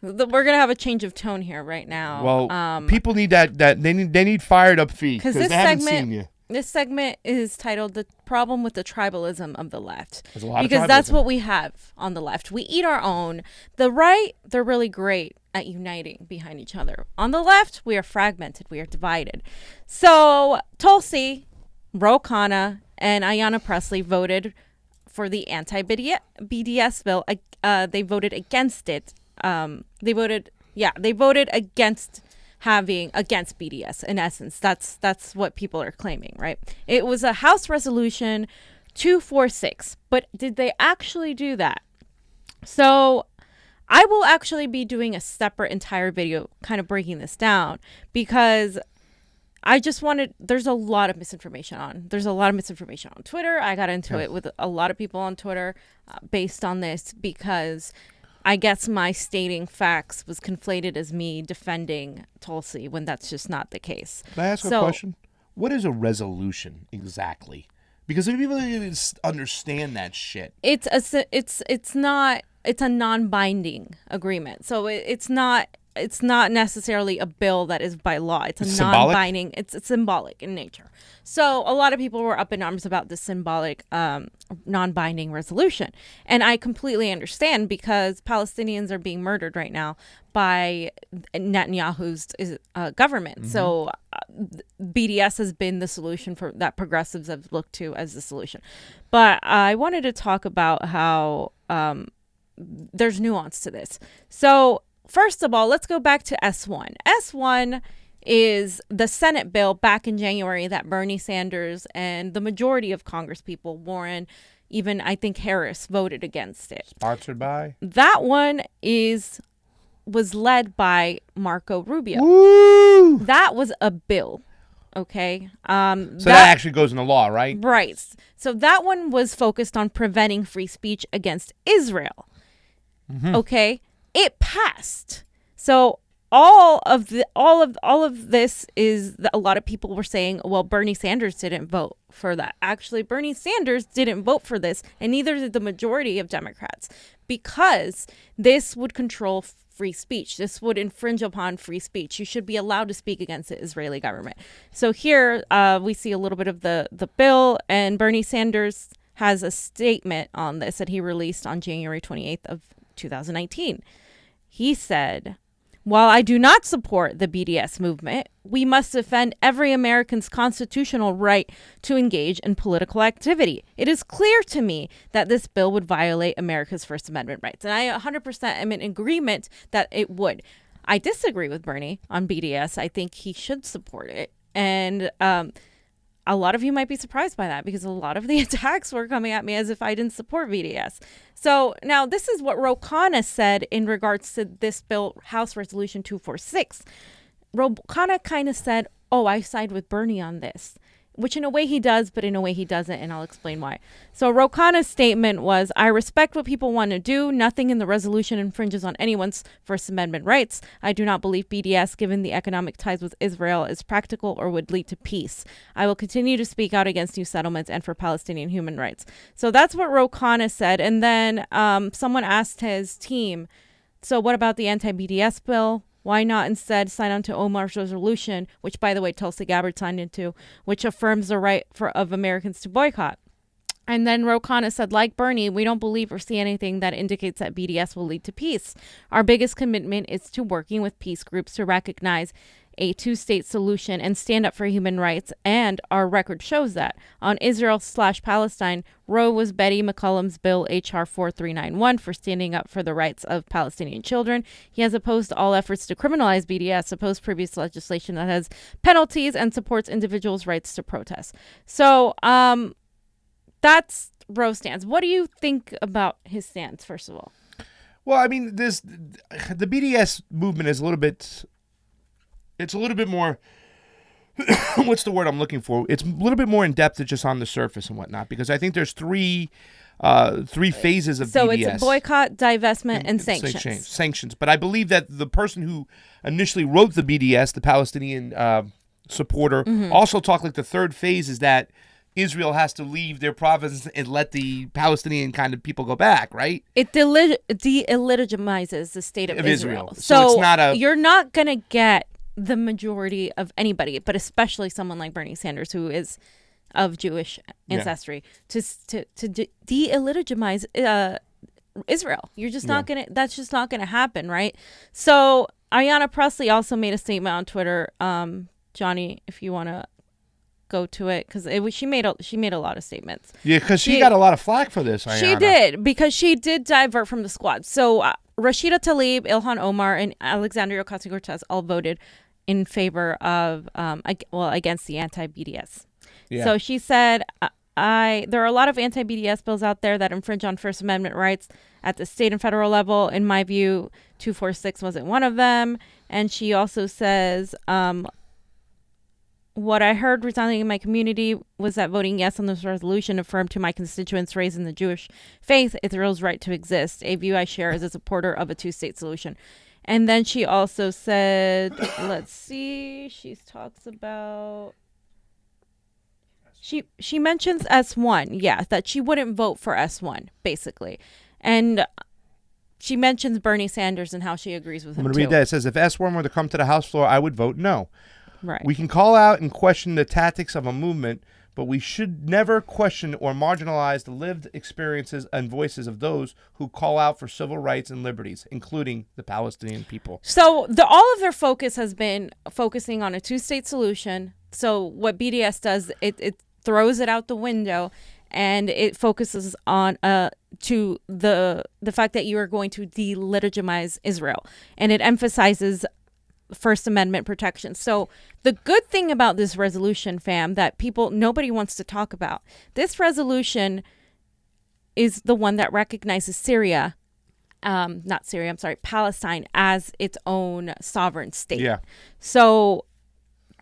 We're gonna have a change of tone here right now. Well, people need that they need fired up feet because they haven't seen you. This segment is titled "The Problem with the Tribalism of the Left," There's a lot because of that's what we have on the left. We eat our own. The right, they're really great at uniting behind each other. On the left, we are fragmented. We are divided. So Tulsi, Ro Khanna, and Ayanna Pressley voted for the anti-BDS bill. They voted against it. They voted against against BDS. In essence, that's what people are claiming, right? It was a House Resolution 246, but did they actually do that? So I will actually be doing a separate entire video kind of breaking this down, because there's a lot of misinformation on Twitter. I got into it with a lot of people on Twitter based on this, because I guess my stating facts was conflated as me defending Tulsi, when that's just not the case. Can I ask a question? What is a resolution exactly? Because if people didn't understand that shit. It's a non-binding agreement. So it's not necessarily a bill that is by law. It's a non-binding. It's symbolic in nature. So a lot of people were up in arms about this symbolic non-binding resolution. And I completely understand, because Palestinians are being murdered right now by Netanyahu's government. Mm-hmm. So BDS has been the solution that progressives have looked to as the solution. But I wanted to talk about how there's nuance to this. So first of all, let's go back to S1. S1 is the Senate bill back in January that Bernie Sanders and the majority of Congress people, Warren, even I think Harris, voted against it. Sponsored by? That one was led by Marco Rubio. Woo! That was a bill. Okay. So that actually goes into law, right? Right. So that one was focused on preventing free speech against Israel. Mm-hmm. Okay. It passed. So all of this is that a lot of people were saying, well, Bernie Sanders didn't vote for that. Actually, Bernie Sanders didn't vote for this, and neither did the majority of Democrats, because this would control free speech. This would infringe upon free speech. You should be allowed to speak against the Israeli government. So here we see a little bit of the bill, and Bernie Sanders has a statement on this that he released on January 28th of 2019. He said, While I do not support the BDS movement, we must defend every American's constitutional right to engage in political activity. It is clear to me that this bill would violate America's First Amendment rights. And I 100% am in agreement that it would. I disagree with Bernie on BDS. I think he should support it. And a lot of you might be surprised by that because a lot of the attacks were coming at me as if I didn't support BDS. So now this is what Ro Khanna said in regards to this bill, House Resolution 246. Ro Khanna kind of said, oh, I side with Bernie on this, which in a way he does, but in a way he doesn't, and I'll explain why. So Ro Khanna's statement was, I respect what people want to do. Nothing in the resolution infringes on anyone's First Amendment rights. I do not believe BDS, given the economic ties with Israel, is practical or would lead to peace. I will continue to speak out against new settlements and for Palestinian human rights. So that's what Ro Khanna said. And then someone asked his team, so what about the anti-BDS bill? Why not instead sign on to Omar's resolution, which, by the way, Tulsi Gabbard signed into, which affirms the right of Americans to boycott? And then Ro Khanna said, like Bernie, we don't believe or see anything that indicates that BDS will lead to peace. Our biggest commitment is to working with peace groups to recognize a two-state solution and stand up for human rights, and our record shows that. On Israel/Palestine, Roe was Betty McCollum's bill H.R. 4391 for standing up for the rights of Palestinian children. He has opposed all efforts to criminalize BDS, opposed previous legislation that has penalties, and supports individuals' rights to protest. So that's Roe's stance. What do you think about his stance, first of all? Well, I mean, the BDS movement is a little bit... It's a little bit more, what's the word I'm looking for? It's a little bit more in depth than just on the surface and whatnot, because I think there's three phases of BDS. So it's boycott, divestment, and sanctions. Sanctions. But I believe that the person who initially wrote the BDS, the Palestinian supporter, also talked like the third phase is that Israel has to leave their province and let the Palestinian kind of people go back, right? It de-legitimizes the state of Israel. So it's not you're not going to get the majority of anybody, but especially someone like Bernie Sanders, who is of Jewish ancestry, to de-legitimize Israel. You're just not gonna. That's just not gonna happen, right? So Ayanna Pressley also made a statement on Twitter. Johnny, if you want to go to it, because she made a lot of statements. Yeah, because she got a lot of flack for this. Ayanna. She did, because she did divert from the squad. So Rashida Tlaib, Ilhan Omar, and Alexandria Ocasio-Cortez all voted in favor of, against the anti-BDS. Yeah. So she said, there are a lot of anti-BDS bills out there that infringe on First Amendment rights at the state and federal level. In my view, 246 wasn't one of them. And she also says, what I heard resounding in my community was that voting yes on this resolution affirmed to my constituents raised in the Jewish faith Israel's right to exist, a view I share as a supporter of a two-state solution. And then she also said, let's see, she talks about, she mentions S1, that she wouldn't vote for S1, basically. And she mentions Bernie Sanders and how she agrees with him, I'm going to read that. It says, if S1 were to come to the House floor, I would vote no. Right. We can call out and question the tactics of a movement, but we should never question or marginalize the lived experiences and voices of those who call out for civil rights and liberties, including the Palestinian people. So all of their focus has been focusing on a two-state solution. So what BDS does, it throws it out the window, and it focuses on to the fact that you are going to delegitimize Israel, and it emphasizes First Amendment protection. So the good thing about this resolution, fam, that nobody wants to talk about, this resolution is the one that recognizes Palestine as its own sovereign state. Yeah. So,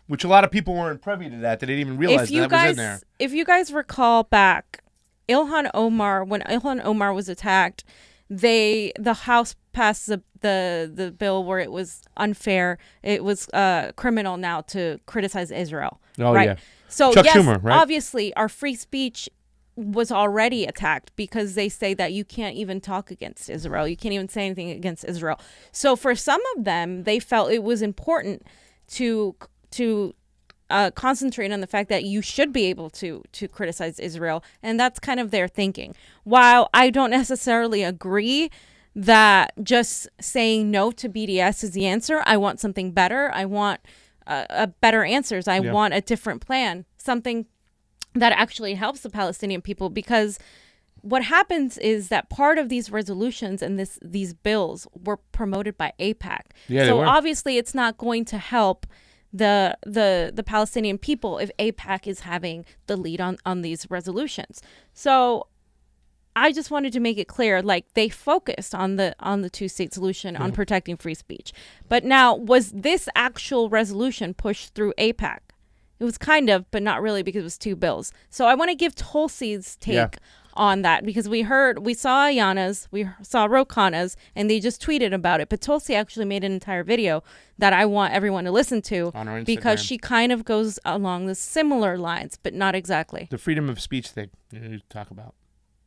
which a lot of people weren't privy to that. They didn't even realize that was in there. If you guys recall back, when Ilhan Omar was attacked, the House passed the bill where it was unfair. It was criminal now to criticize Israel. Oh, right? Yeah. So Chuck Schumer, right? Obviously, our free speech was already attacked because they say that you can't even talk against Israel. You can't even say anything against Israel. So for some of them, they felt it was important to concentrate on the fact that you should be able to criticize Israel. And that's kind of their thinking. While I don't necessarily agree that just saying no to BDS is the answer. I want something better. I want better answers. I want a different plan, something that actually helps the Palestinian people, because what happens is that part of these resolutions and these bills were promoted by AIPAC. Yeah, so obviously it's not going to help the Palestinian people if AIPAC is having the lead on these resolutions. So I just wanted to make it clear, like, they focused on the two-state solution, on protecting free speech. But now, was this actual resolution pushed through AIPAC? It was kind of, but not really, because it was two bills. So I want to give Tulsi's take on that, because we saw Ayana's, we saw Ro Khanna's, and they just tweeted about it. But Tulsi actually made an entire video that I want everyone to listen to, because she kind of goes along the similar lines, but not exactly. The freedom of speech thing you talk about.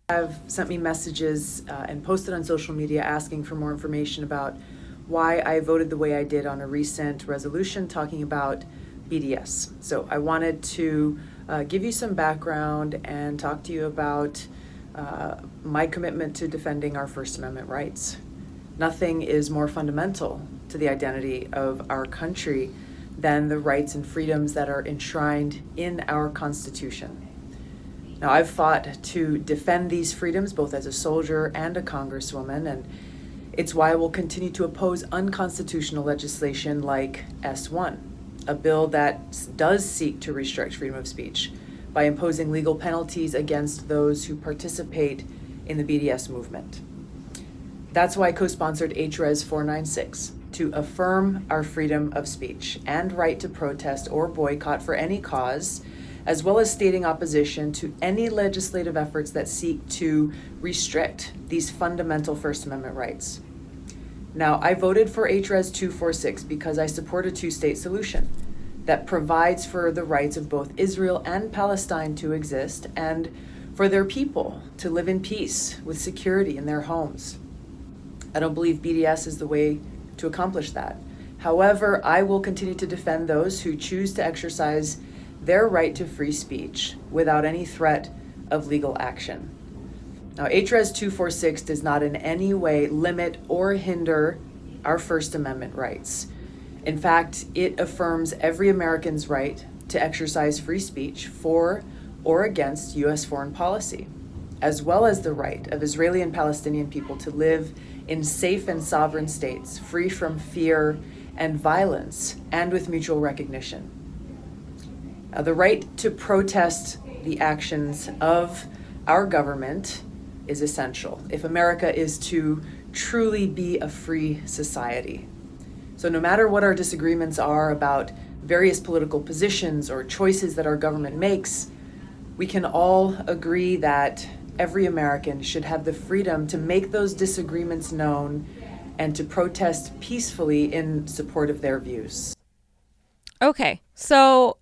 Have sent me messages and posted on social media asking for more information about why I voted the way I did on a recent resolution talking about BDS. So I wanted to give you some background and talk to you about my commitment to defending our First Amendment rights. Nothing is more fundamental to the identity of our country than the rights and freedoms that are enshrined in our Constitution. Now, I've fought to defend these freedoms both as a soldier and a congresswoman, and it's why I will continue to oppose unconstitutional legislation like S1, a bill that does seek to restrict freedom of speech by imposing legal penalties against those who participate in the BDS movement. That's why I co-sponsored HRES 496, to affirm our freedom of speech and right to protest or boycott for any cause, as well as stating opposition to any legislative efforts that seek to restrict these fundamental First Amendment rights. Now, I voted for HRES 246 because I support a two-state solution that provides for the rights of both Israel and Palestine to exist and for their people to live in peace with security in their homes. I don't believe BDS is the way to accomplish that. However, I will continue to defend those who choose to exercise their right to free speech without any threat of legal action. Now, HRES 246 does not in any way limit or hinder our First Amendment rights. In fact, it affirms every American's right to exercise free speech for or against U.S. foreign policy, as well as the right of Israeli and Palestinian people to live in safe and sovereign states, free from fear and violence, and with mutual recognition. The right to protest the actions of our government is essential if America is to truly be a free society. So no matter what our disagreements are about various political positions or choices that our government makes, we can all agree that every American should have the freedom to make those disagreements known and to protest peacefully in support of their views. Okay, so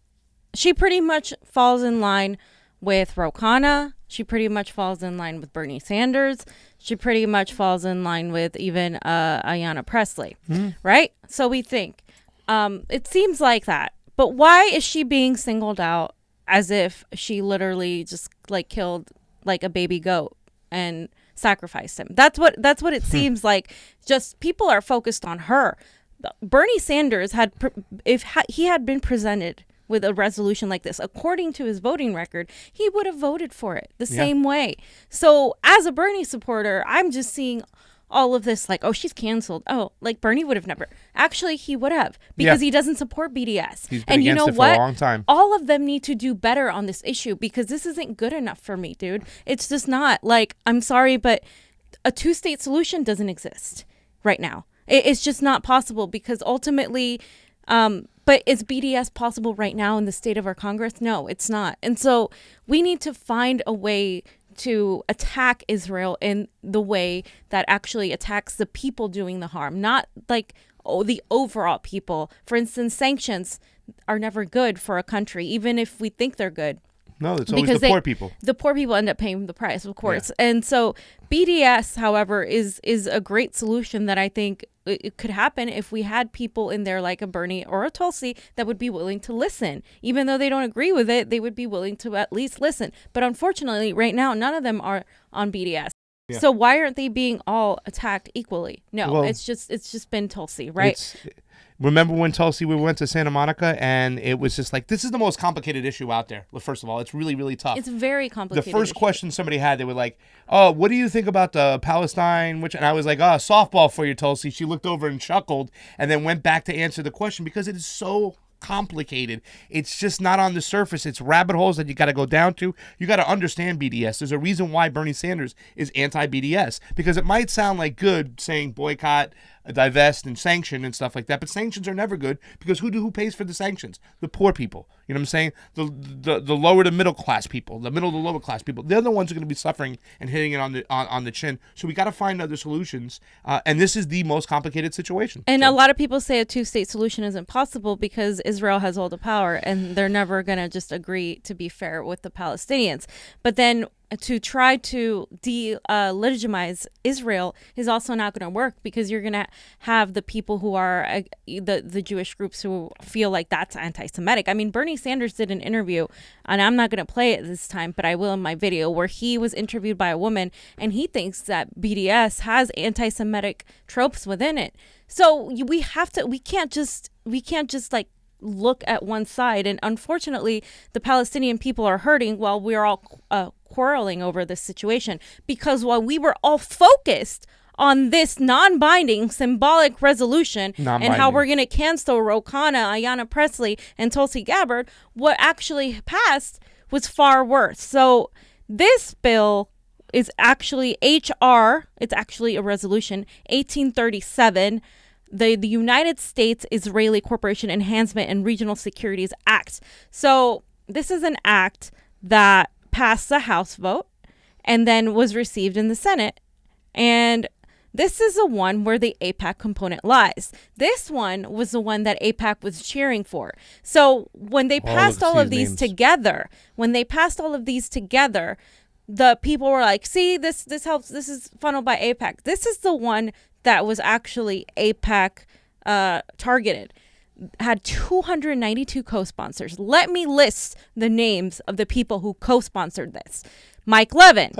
she pretty much falls in line with Ro Khanna. She pretty much falls in line with Bernie Sanders. She pretty much falls in line with even Ayanna Pressley, right? So we think it seems like that. But why is she being singled out as if she literally just like killed like a baby goat and sacrificed him? That's what it seems like. Just people are focused on her. Bernie Sanders he had been presented with a resolution like this, according to his voting record, he would have voted for it the same way. So as a Bernie supporter, I'm just seeing all of this like, oh, she's canceled. Oh, like Bernie would have never. Actually, he would have, because he doesn't support BDS. He's been against it for a long time. All of them need to do better on this issue, because this isn't good enough for me, dude. It's just not. Like, I'm sorry, but a two-state solution doesn't exist right now. It's just not possible, because ultimately, but is BDS possible right now in the state of our Congress? No, it's not. And so we need to find a way to attack Israel in the way that actually attacks the people doing the harm, not like the overall people. For instance, sanctions are never good for a country, even if we think they're good. No, it's always the poor people. The poor people end up paying the price, of course. Yeah. And so BDS, however, is a great solution that I think it could happen if we had people in there like a Bernie or a Tulsi that would be willing to listen. Even though they don't agree with it, they would be willing to at least listen. But unfortunately, right now, none of them are on BDS. Yeah. So why aren't they being all attacked equally? No, Well, it's just been Tulsi, right? Remember when Tulsi, we went to Santa Monica, and it was just like, this is the most complicated issue out there. Well, first of all, it's really, really tough. It's very complicated. The first question somebody had, they were like, oh, what do you think about the Palestine? And I was like, oh, softball for you, Tulsi. She looked over and chuckled and then went back to answer the question because it is so complicated. It's just not on the surface. It's rabbit holes that you got to go down to. You got to understand BDS. There's a reason why Bernie Sanders is anti-BDS, because it might sound like good saying boycott, divest, and sanction and stuff like that, but sanctions are never good, because who pays for the sanctions? The poor people. You know what I'm saying? The lower to middle class people, the middle to lower class people. They're the ones who are going to be suffering and hitting it on the chin. So we got to find other solutions, and this is the most complicated situation. And a lot of people say a two-state solution isn't possible because Israel has all the power, and they're never going to just agree to be fair with the Palestinians. But then to try to delegitimize Israel is also not going to work, because you're going to have the people who are the Jewish groups who feel like that's anti-Semitic. I mean, Bernie Sanders did an interview, and I'm not going to play it this time, but I will in my video, where he was interviewed by a woman, and he thinks that BDS has anti-Semitic tropes within it. So we can't just like look at one side. And unfortunately, the Palestinian people are hurting while we're all quarreling over this situation, because while we were all focused on this non-binding symbolic resolution and how we're going to cancel Ro Khanna, Ayanna Pressley, and Tulsi Gabbard, what actually passed was far worse. So this bill is actually HR, it's actually a resolution, 1837, the United States Israeli Corporation Enhancement and Regional Securities Act. So this is an act that passed the House vote and then was received in the Senate. And this is the one where the AIPAC component lies. This one was the one that AIPAC was cheering for. So when they passed all of these together, the people were like, see, this helps. This is funneled by AIPAC. This is the one that was actually AIPAC targeted. Had 292 co-sponsors. Let me list the names of the people who co-sponsored this. Mike Levin,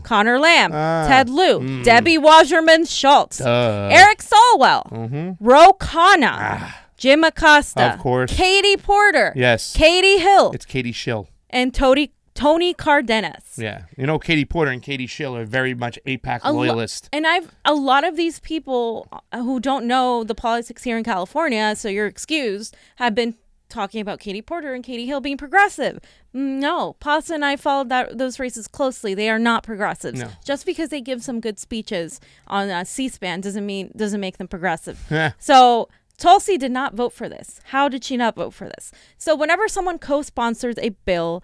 Connor Lamb, Ted Lieu, Debbie Wasserman Schultz, Eric Swalwell, Ro Khanna, Jim Acosta, of course, Katie Porter, yes, Katie Hill, it's Katie Schill, and Tony Cardenas. Yeah, you know, Katie Porter and Katie Schill are very much AIPAC loyalists. And a lot of these people who don't know the politics here in California, so you're excused, have been talking about Katie Porter and Katie Hill being progressive. No, Pasta and I followed those races closely. They are not progressives. No. Just because they give some good speeches on C-SPAN doesn't make them progressive. So Tulsi did not vote for this. How did she not vote for this? So whenever someone co-sponsors a bill,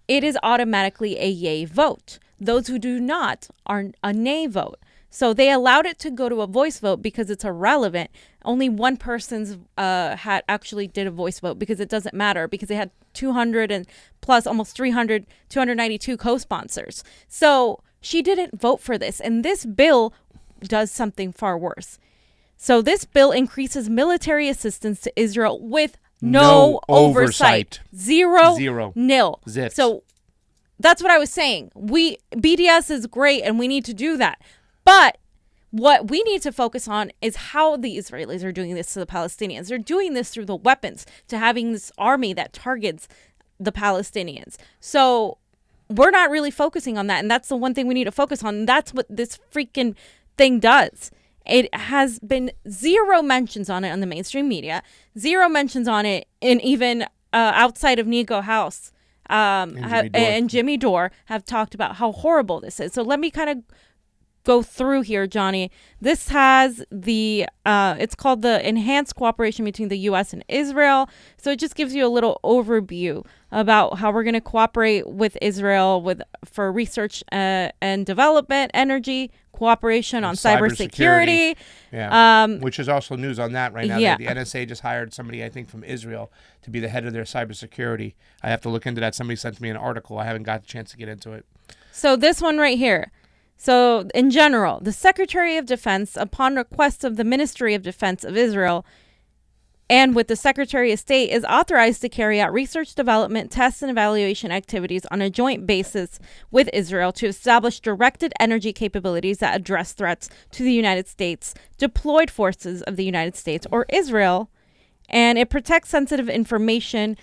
it is automatically a yay vote. Those who do not are a nay vote. So they allowed it to go to a voice vote because it's irrelevant. Only one person's had actually did a voice vote, because it doesn't matter, because they had 200 and plus almost 300, 292 co-sponsors. So she didn't vote for this. And this bill does something far worse. So this bill increases military assistance to Israel with no oversight. Zero. Nil. Zips. So that's what I was saying. BDS is great and we need to do that. But what we need to focus on is how the Israelis are doing this to the Palestinians. They're doing this through the weapons, to having this army that targets the Palestinians. So we're not really focusing on that. And that's the one thing we need to focus on. And that's what this freaking thing does. It has been zero mentions on it on the mainstream media, zero mentions on it in even outside of Niko House and Jimmy Dore have talked about how horrible this is. So let me kind of go through here, Johnny. This has it's called the Enhanced Cooperation Between the U.S. and Israel. So it just gives you a little overview about how we're going to cooperate with Israel for research and development, energy, cooperation on cybersecurity. Yeah. Which is also news on that right now. Yeah. The NSA just hired somebody, I think, from Israel to be the head of their cybersecurity. I have to look into that. Somebody sent me an article. I haven't got the chance to get into it. So this one right here. So in general, the Secretary of Defense, upon request of the Ministry of Defense of Israel, and with the Secretary of State, is authorized to carry out research, development, test, and evaluation activities on a joint basis with Israel to establish directed energy capabilities that address threats to the United States, deployed forces of the United States or Israel, and it protects sensitive information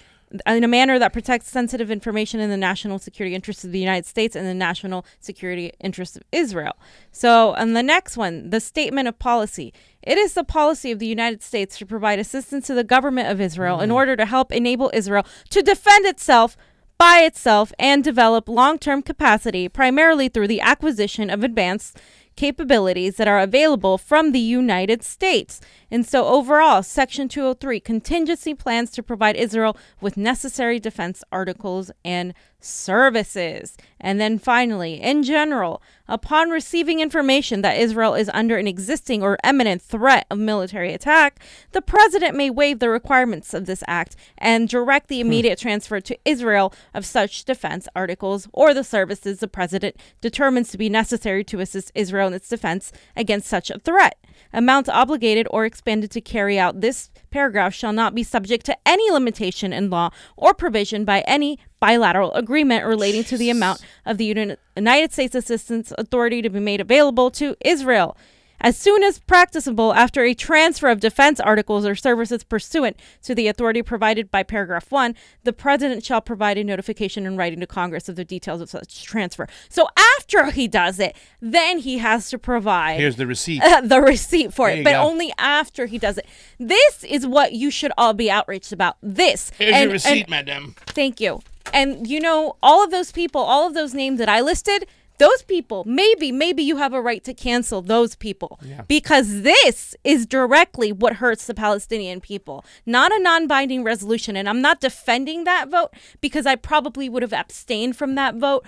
in a manner that protects sensitive information in the national security interests of the United States and the national security interests of Israel. So, on the next one, the statement of policy. It is the policy of the United States to provide assistance to the government of Israel in order to help enable Israel to defend itself by itself and develop long-term capacity, primarily through the acquisition of advanced capabilities that are available from the United States. And so overall, Section 203, contingency plans to provide Israel with necessary defense articles and services. And then finally, in general, upon receiving information that Israel is under an existing or imminent threat of military attack, the president may waive the requirements of this act and direct the immediate transfer to Israel of such defense articles or the services the president determines to be necessary to assist Israel in its defense against such a threat. Amounts obligated or expended to carry out this paragraph shall not be subject to any limitation in law or provision by any bilateral agreement relating to the amount of the United States assistance authority to be made available to Israel. As soon as practicable after a transfer of defense articles or services pursuant to the authority provided by paragraph 1, the president shall provide a notification in writing to Congress of the details of such transfer. So after he does it, then he has to provide here's the receipt. The receipt for it, but go. only after he does it. This is what you should all be outraged about. This. Here's your receipt, madam. Thank you. And you know, all of those people, all of those names that I listed, those people, maybe you have a right to cancel those people because this is directly what hurts the Palestinian people, not a non-binding resolution. And I'm not defending that vote because I probably would have abstained from that vote.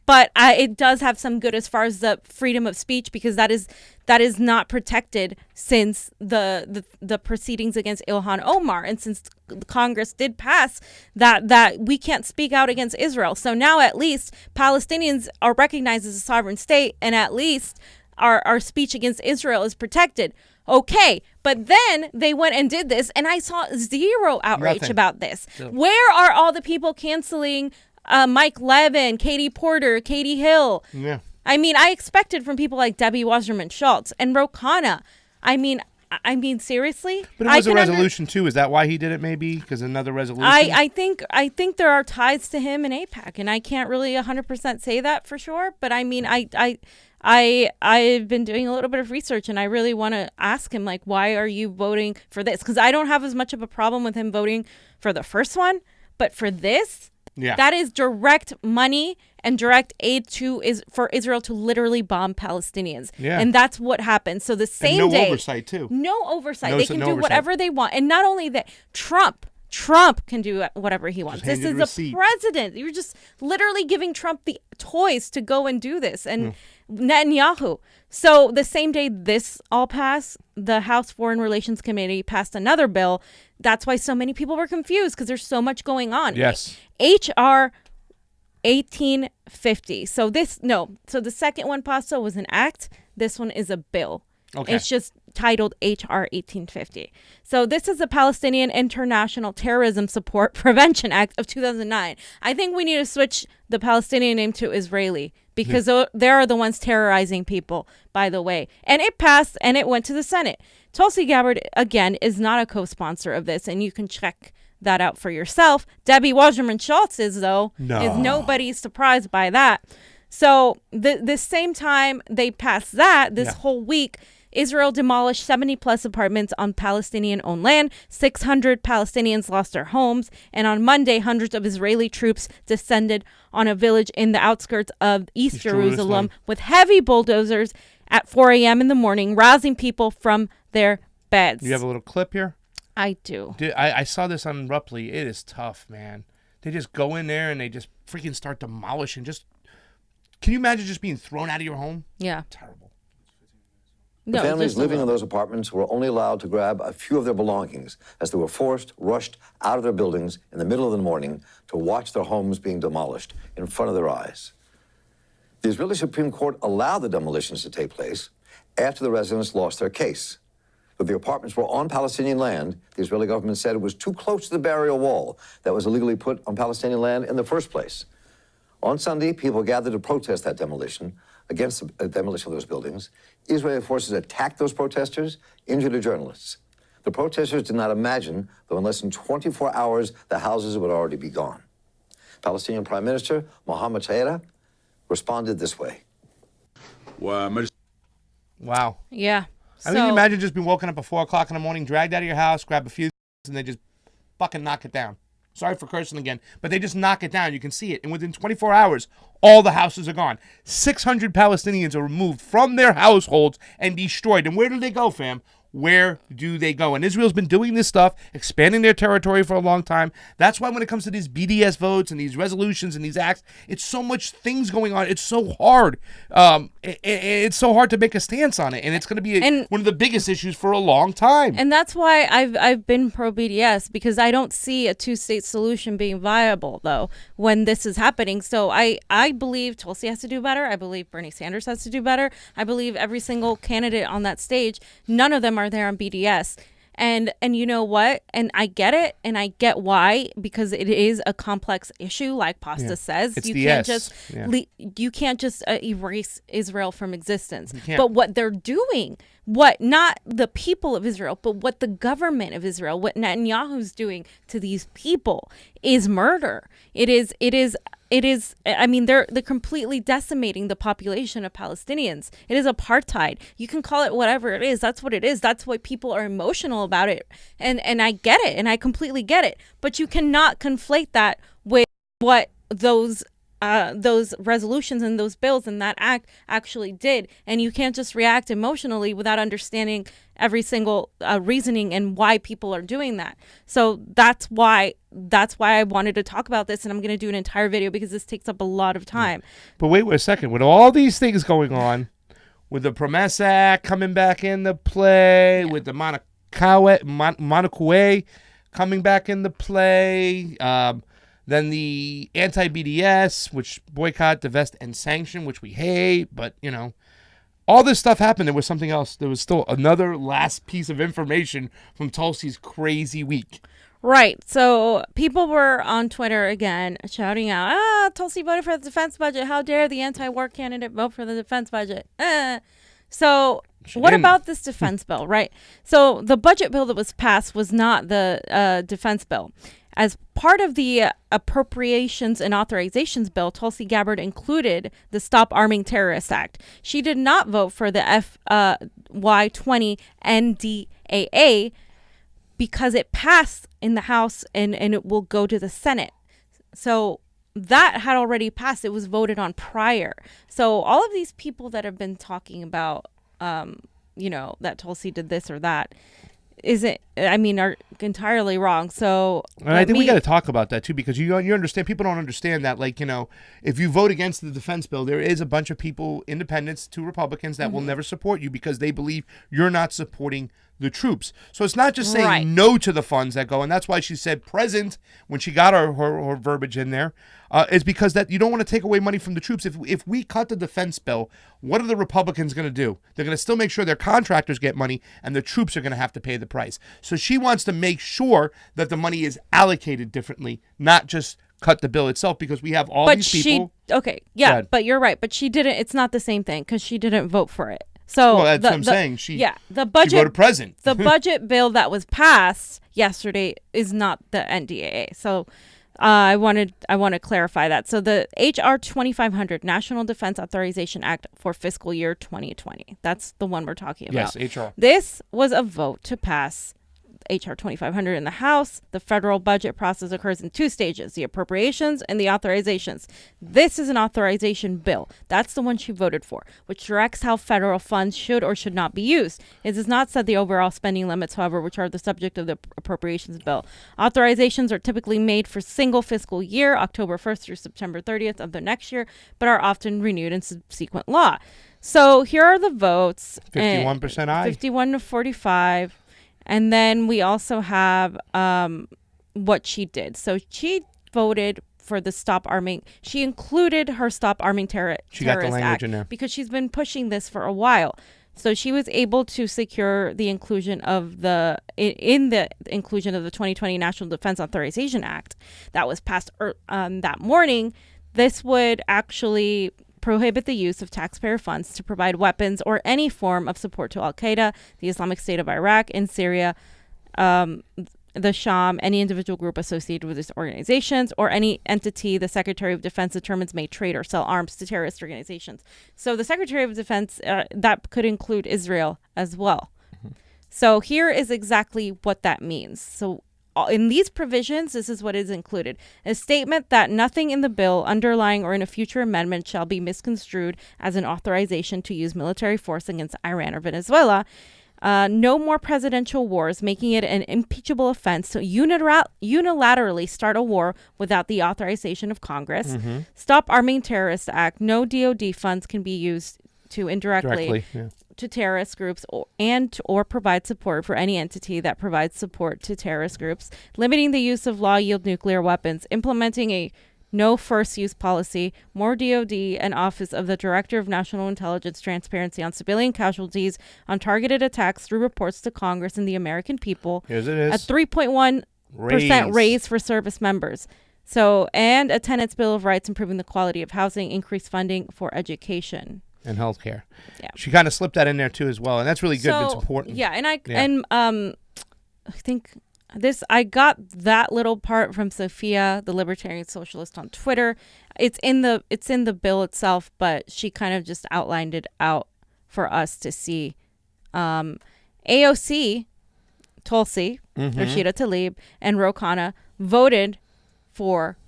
But it does have some good as far as the freedom of speech because that is not protected since the proceedings against Ilhan Omar and since Congress did pass that we can't speak out against Israel. So now at least Palestinians are recognized as a sovereign state and at least our speech against Israel is protected. Okay, but then they went and did this and I saw zero outrage about this. Where are all the people canceling Mike Levin, Katie Porter, Katie Hill? Yeah. I mean, I expected from people like Debbie Wasserman Schultz and Ro Khanna. I mean, seriously? But it was a resolution too. Is that why he did it? Maybe because another resolution. I think there are ties to him in AIPAC, and I can't really 100% say that for sure. But I mean, I've been doing a little bit of research, and I really want to ask him, like, why are you voting for this? Because I don't have as much of a problem with him voting for the first one, but for this. Yeah. That is direct money and direct aid for Israel to literally bomb Palestinians. Yeah. And that's what happened. So the same day. No oversight, too. No oversight. They can do whatever they want. And not only that, Trump can do whatever he wants. This is the president. You're just literally giving Trump the toys to go and do this. And Netanyahu. So the same day this all passed, the House Foreign Relations Committee passed another bill. That's why so many people were confused because there's so much going on. Yes. HR 1850. So the second one, Pasto, was an act. This one is a bill. Okay. It's just titled HR 1850. So this is the Palestinian International Terrorism Support Prevention Act of 2009. I think we need to switch the Palestinian name to Israeli because they are the ones terrorizing people, by the way. And it passed and it went to the Senate. Tulsi Gabbard, again, is not a co-sponsor of this, and you can check that out for yourself. Debbie Wasserman Schultz is, though. No. Is nobody surprised by that. So the same time they passed that, this whole week, Israel demolished 70 plus apartments on Palestinian-owned land. 600 Palestinians lost their homes. And on Monday, hundreds of Israeli troops descended on a village in the outskirts of East Jerusalem with heavy bulldozers at 4 a.m. in the morning, rousing people from their beds. You have a little clip here? I do. Dude, I saw this on Rupley. It is tough, man. They just go in there and they just freaking start demolishing. Can you imagine just being thrown out of your home? Yeah. Terrible. The families living in those apartments were only allowed to grab a few of their belongings as they were rushed out of their buildings in the middle of the morning to watch their homes being demolished in front of their eyes. The Israeli Supreme Court allowed the demolitions to take place after the residents lost their case. But the apartments were on Palestinian land. The Israeli government said it was too close to the barrier wall that was illegally put on Palestinian land in the first place. On Sunday, people gathered to protest that demolition, against the demolition of those buildings. Israeli forces attacked those protesters, injured the journalists. The protesters did not imagine that in less than 24 hours, the houses would already be gone. Palestinian Prime Minister Mohammed Shtayyeh responded this way. Wow. Yeah. I mean, you imagine just being woken up at 4 o'clock in the morning, dragged out of your house, grab a few and they just fucking knock it down. Sorry for cursing again, but they just knock it down. You can see it. And within 24 hours, all the houses are gone. 600 Palestinians are removed from their households and destroyed. And where do they go, fam? Where do they go? And Israel's been doing this stuff, expanding their territory for a long time. That's why when it comes to these BDS votes and these resolutions and these acts, it's so much things going on. It's so hard. It's so hard to make a stance on it. And it's going to be one of the biggest issues for a long time. And that's why I've been pro-BDS, because I don't see a two-state solution being viable, though, when this is happening. So I believe Tulsi has to do better. I believe Bernie Sanders has to do better. I believe every single candidate on that stage, none of them are there on BDS. And you know what? And I get it, and I get why, because it is a complex issue, like Pasta says. It's You can't just erase Israel from existence. But what they're doing, what not the people of Israel, but what the government of Israel, what Netanyahu's doing to these people is murder. It is. I mean, they're completely decimating the population of Palestinians. It is apartheid. You can call it whatever it is. That's what it is. That's why people are emotional about it. And I get it, and I completely get it. But you cannot conflate that with what those resolutions and those bills and that act actually did. And you can't just react emotionally without understanding every single reasoning and why people are doing that. So that's why I wanted to talk about this, and I'm going to do an entire video because this takes up a lot of time. But wait a second. With all these things going on, with the Promesa Act coming back into play, with the Monacue coming back into play, then the anti-BDS, which boycott, divest, and sanction, which we hate, but, you know, all this stuff happened. There was something else. There was still another last piece of information from Tulsi's crazy week. Right. So people were on Twitter again shouting out, Tulsi voted for the defense budget. How dare the anti-war candidate vote for the defense budget? So what about this defense bill, right? So the budget bill that was passed was not the defense bill. As part of the Appropriations and Authorizations Bill, Tulsi Gabbard included the Stop Arming Terrorists Act. She did not vote for the FY20 NDAA because it passed in the House and it will go to the Senate. So that had already passed. It was voted on prior. So all of these people that have been talking about, that Tulsi did this or that, are entirely wrong. So and I think we got to talk about that too, because you understand, people don't understand that, like, if you vote against the defense bill, there is a bunch of people, independents to Republicans, that will never support you because they believe you're not supporting the troops. So it's not just saying no to the funds that go, and that's why she said present when she got her verbiage in there, is because that you don't want to take away money from the troops. If we cut the defense bill, what are the Republicans going to do? They're going to still make sure their contractors get money, and the troops are going to have to pay the price. So she wants to make sure that the money is allocated differently, not just cut the bill itself, because we have all these people. But you're right. But she didn't. It's not the same thing because she didn't vote for it. So that's what I'm saying. The budget, she voted present. The budget bill that was passed yesterday is not the NDAA. So I want to clarify that. So the HR 2500 National Defense Authorization Act for fiscal year 2020. That's the one we're talking about. Yes, HR. This was a vote to pass HR 2500 in the House. The federal budget process occurs in two stages, the appropriations and the authorizations. This is an authorization bill. That's the one she voted for, which directs how federal funds should or should not be used. It does not set the overall spending limits, however, which are the subject of the appropriations bill. Authorizations are typically made for single fiscal year, October 1st through September 30th of the next year, but are often renewed in subsequent law. So here are the votes. 51% aye. 51 to 45. And then we also have what she did. So she voted for the Stop Arming. She included her Stop Arming Terrorists Act in there because she's been pushing this for a while. So she was able to secure the inclusion of the 2020 National Defense Authorization Act that was passed that morning. This would actually prohibit the use of taxpayer funds to provide weapons or any form of support to Al-Qaeda, the Islamic State of Iraq, in Syria, the Sham, any individual group associated with these organizations, or any entity the Secretary of Defense determines may trade or sell arms to terrorist organizations. So the Secretary of Defense, that could include Israel as well. Mm-hmm. So here is exactly what that means. So in these provisions, this is what is included. A statement that nothing in the bill, underlying or in a future amendment, shall be misconstrued as an authorization to use military force against Iran or Venezuela. No more presidential wars, making it an impeachable offense to unilaterally start a war without the authorization of Congress. Mm-hmm. Stop Arming Terrorists Act. No DOD funds can be used to indirectly to terrorist groups or provide support for any entity that provides support to terrorist groups. Limiting the use of law-yield nuclear weapons. Implementing a no first use policy, more DOD and Office of the Director of National Intelligence transparency on civilian casualties on targeted attacks through reports to Congress and the American people. Here's it is. A 3.1% raise for service members. So, and a tenants' bill of rights, improving the quality of housing, increased funding for education and healthcare. Yeah. She kind of slipped that in there too as well, and that's really good. It's important. Yeah, and I think I got that little part from Sophia, the Libertarian Socialist, on Twitter. It's in the bill itself, but she kind of just outlined it out for us to see. AOC, Tulsi, Rashida Tlaib, and Ro Khanna voted for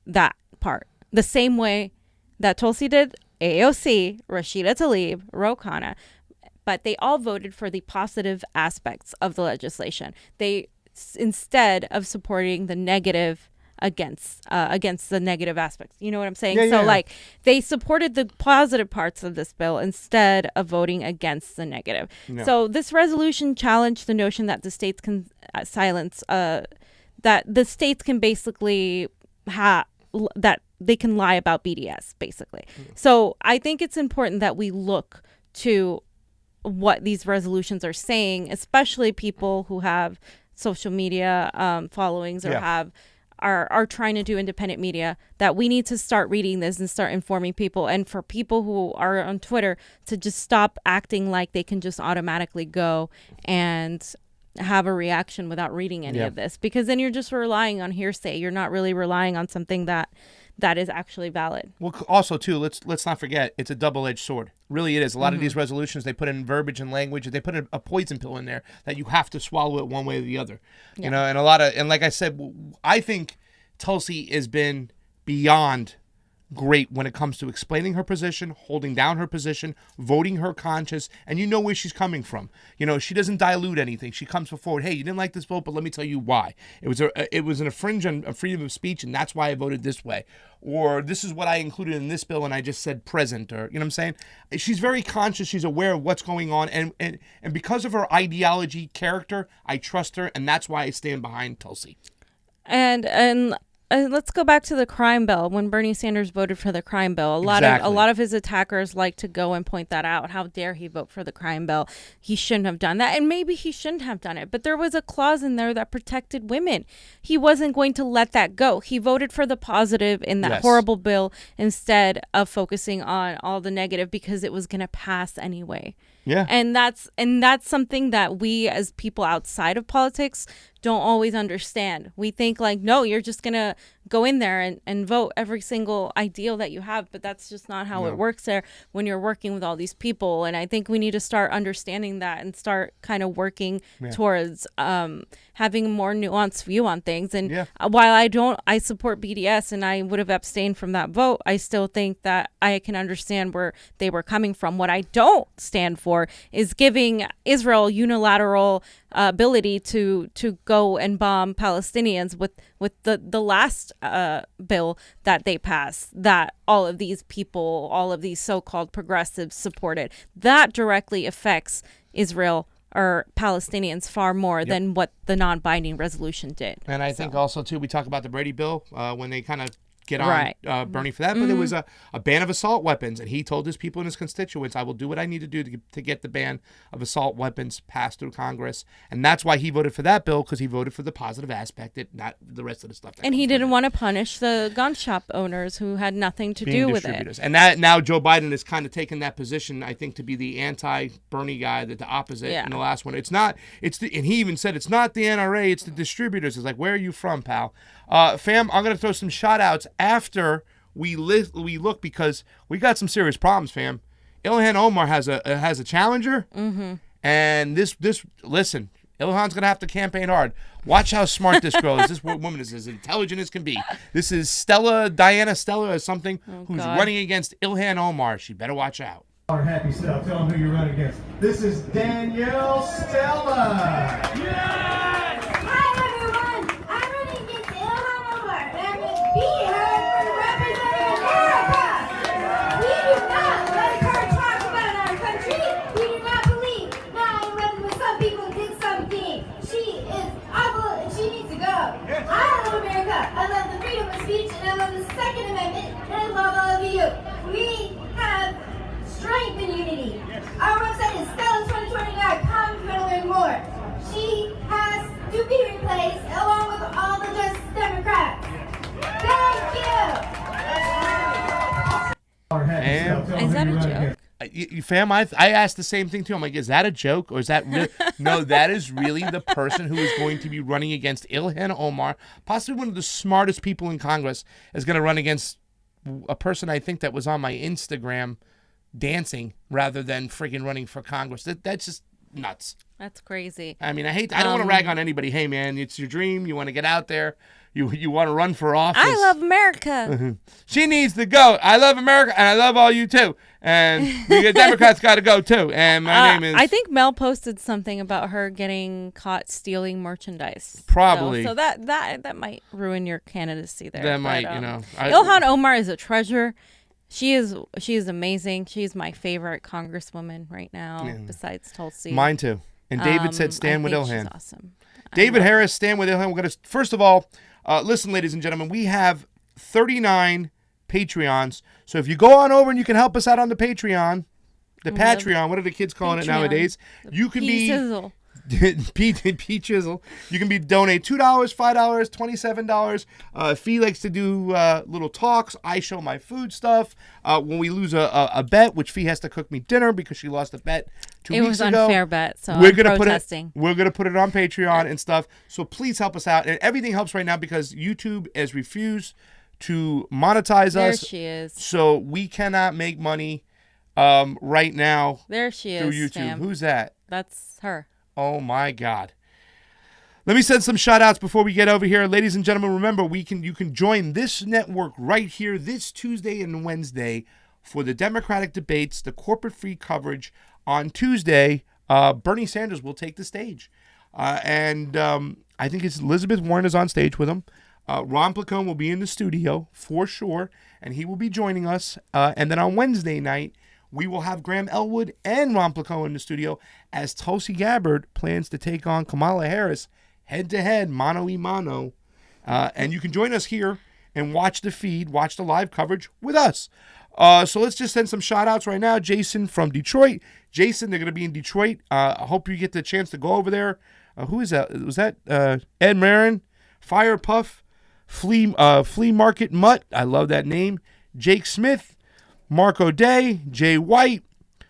that part the same way that Tulsi did. AOC, Rashida Tlaib, Ro Khanna, but they all voted for the positive aspects of the legislation. They instead of supporting the negative against the negative aspects. You know what I'm saying? Like they supported the positive parts of this bill instead of voting against the negative. No. So this resolution challenged the notion that the states can silence that the states can basically that they can lie about BDS basically. So I think it's important that we look to what these resolutions are saying, especially people who have social media followings or are trying to do independent media, that we need to start reading this and start informing people. And for people who are on Twitter to just stop acting like they can just automatically go and have a reaction without reading any of this, because then you're just relying on hearsay. You're not really relying on something that is actually valid. Well, also too, let's not forget, it's a double-edged sword. Really, it is. A lot of these resolutions, they put in verbiage and language. They put a poison pill in there that you have to swallow it one way or the other. Yeah. You know, and like I said, I think Tulsi has been beyond great when it comes to explaining her position, holding down her position, voting her conscience, and you know where she's coming from. You know, she doesn't dilute anything. She comes forward, hey, you didn't like this vote, but let me tell you why. It was an infringement of freedom of speech, and that's why I voted this way. Or this is what I included in this bill, and I just said present, or, you know what I'm saying? She's very conscious. She's aware of what's going on, and because of her ideology, character, I trust her, and that's why I stand behind Tulsi. And let's go back to the crime bill. When Bernie Sanders voted for the crime bill, a lot of his attackers like to go and point that out. How dare he vote for the crime bill? He shouldn't have done that, and maybe he shouldn't have done it. But there was a clause in there that protected women. He wasn't going to let that go. He voted for the positive in that horrible bill instead of focusing on all the negative because it was going to pass anyway. Yeah. And that's something that we as people outside of politics don't always understand. We think like, no, you're just going to go in there and vote every single ideal that you have. But that's just not how it works there when you're working with all these people. And I think we need to start understanding that and start kind of working towards having a more nuanced view on things. And while I support BDS and I would have abstained from that vote, I still think that I can understand where they were coming from. What I don't stand for is giving Israel unilateral ability to go and bomb Palestinians with the last bill that they passed, that all of these people, all of these so-called progressives supported. That directly affects Israel or Palestinians far more than what the non-binding resolution did. And I think also, too, we talk about the Brady bill when they kind of get on Bernie for that. But there was a ban of assault weapons, and he told his people and his constituents, I will do what I need to do to get the ban of assault weapons passed through Congress. And that's why he voted for that bill, because he voted for the positive aspect, not the rest of the stuff. And he didn't want to punish the gun shop owners who had nothing to do with it. And that now Joe Biden is kind of taking that position, I think, to be the anti-Bernie guy, the opposite in the last one. And he even said it's not the NRA, it's the distributors. It's like, where are you from, pal? Fam, I'm going to throw some shout-outs after we look, because we got some serious problems, fam. Ilhan Omar has a challenger, and this listen, Ilhan's going to have to campaign hard. Watch how smart this girl is. This woman is as intelligent as can be. This is Diana Stella or something, who's running against Ilhan Omar. She better watch out. Happy Stella, tell them who you're running against. This is Danielle Stella. Yes! Hi everyone, I'm running against Ilhan Omar, and I'm going to beat her for representing America. We do not let her talk about our country. We do not believe now when some people did something. She is awful and she needs to go. I love America. I love the freedom of speech, and I love the Second Amendment, and I love all of you. We have strength and unity. Our website is Stella2020.com if you want to learn more. She has to be replaced along with all the just Democrats. Thank you. Is that a joke? Fam, I asked the same thing too. I'm like, is that a joke, or is that real? No, that is really the person who is going to be running against Ilhan Omar, possibly one of the smartest people in Congress, is going to run against a person I think that was on my Instagram dancing rather than freaking running for Congress. That's just nuts. That's crazy. I mean, I don't want to rag on anybody. Hey, man, it's your dream. You want to get out there. You want to run for office. I love America. She needs to go. I love America, and I love all you too. And the Democrats got to go too. And my name is. I think Mel posted something about her getting caught stealing merchandise. Probably. So that might ruin your candidacy there. That might, Ilhan Omar is a treasure. She is amazing. She's my favorite congresswoman right now, besides Tulsi. Mine too. And David said, "Stand with Ilhan." She's awesome. David Harris, stand with Ilhan. We're gonna first of all, listen, ladies and gentlemen, we have 39 Patreons. So if you go on over and you can help us out on the Patreon, Patreon, what are the kids calling it nowadays? You can be P Chisel. You can donate $2, $5, $27. Fee likes to do little talks. I show my food stuff. When we lose a bet, which Fee has to cook me dinner because she lost a bet 2 weeks ago. It was an unfair bet, so I'm protesting. We're going to put it on Patreon and stuff. So please help us out. And everything helps right now because YouTube has refused to monetize us. There she is. So we cannot make money right now. There she is. Through YouTube. Sam. Who's that? That's her. Oh my God. Let me send some shout outs before we get over here. Ladies and gentlemen, remember, you can join this network right here this Tuesday and Wednesday for the Democratic debates, the corporate free coverage. On Tuesday, Bernie Sanders will take the stage. And I think it's Elizabeth Warren is on stage with him. Ron Placone will be in the studio for sure, and he will be joining us. And then on Wednesday night, we will have Graham Elwood and Ron Placone in the studio as Tulsi Gabbard plans to take on Kamala Harris head-to-head, mano-y-mano. And you can join us here and watch the feed, watch the live coverage with us. So let's just send some shout-outs right now. Jason from Detroit. Jason, they're going to be in Detroit. I hope you get the chance to go over there. Who is that? Was that Ed Marin? Fire Puff? Flea Market Mutt. I love that name. Jake Smith. Mark O'Day, Jay White,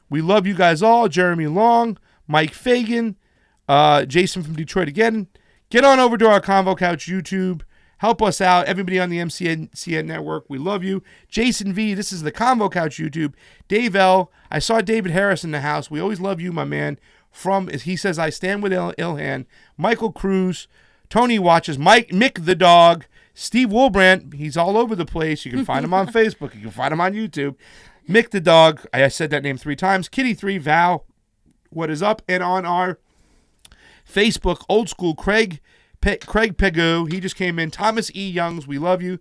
we love you guys all. Jeremy Long, Mike Fagan, Jason from Detroit again. Get on over to our Convo Couch YouTube. Help us out. Everybody on the MCN network, we love you. Jason V, this is the Convo Couch YouTube. Dave L, I saw David Harris in the house. We always love you, my man. He says, I stand with Ilhan. Michael Cruz, Tony watches. Mick the dog. Steve Woolbrand, he's all over the place. You can find him on Facebook. You can find him on YouTube. Mick the dog, I said that name 3 times. Kitty3, Val, what is up? And on our Facebook, Old School, Craig Pegu, he just came in. Thomas E. Youngs, we love you.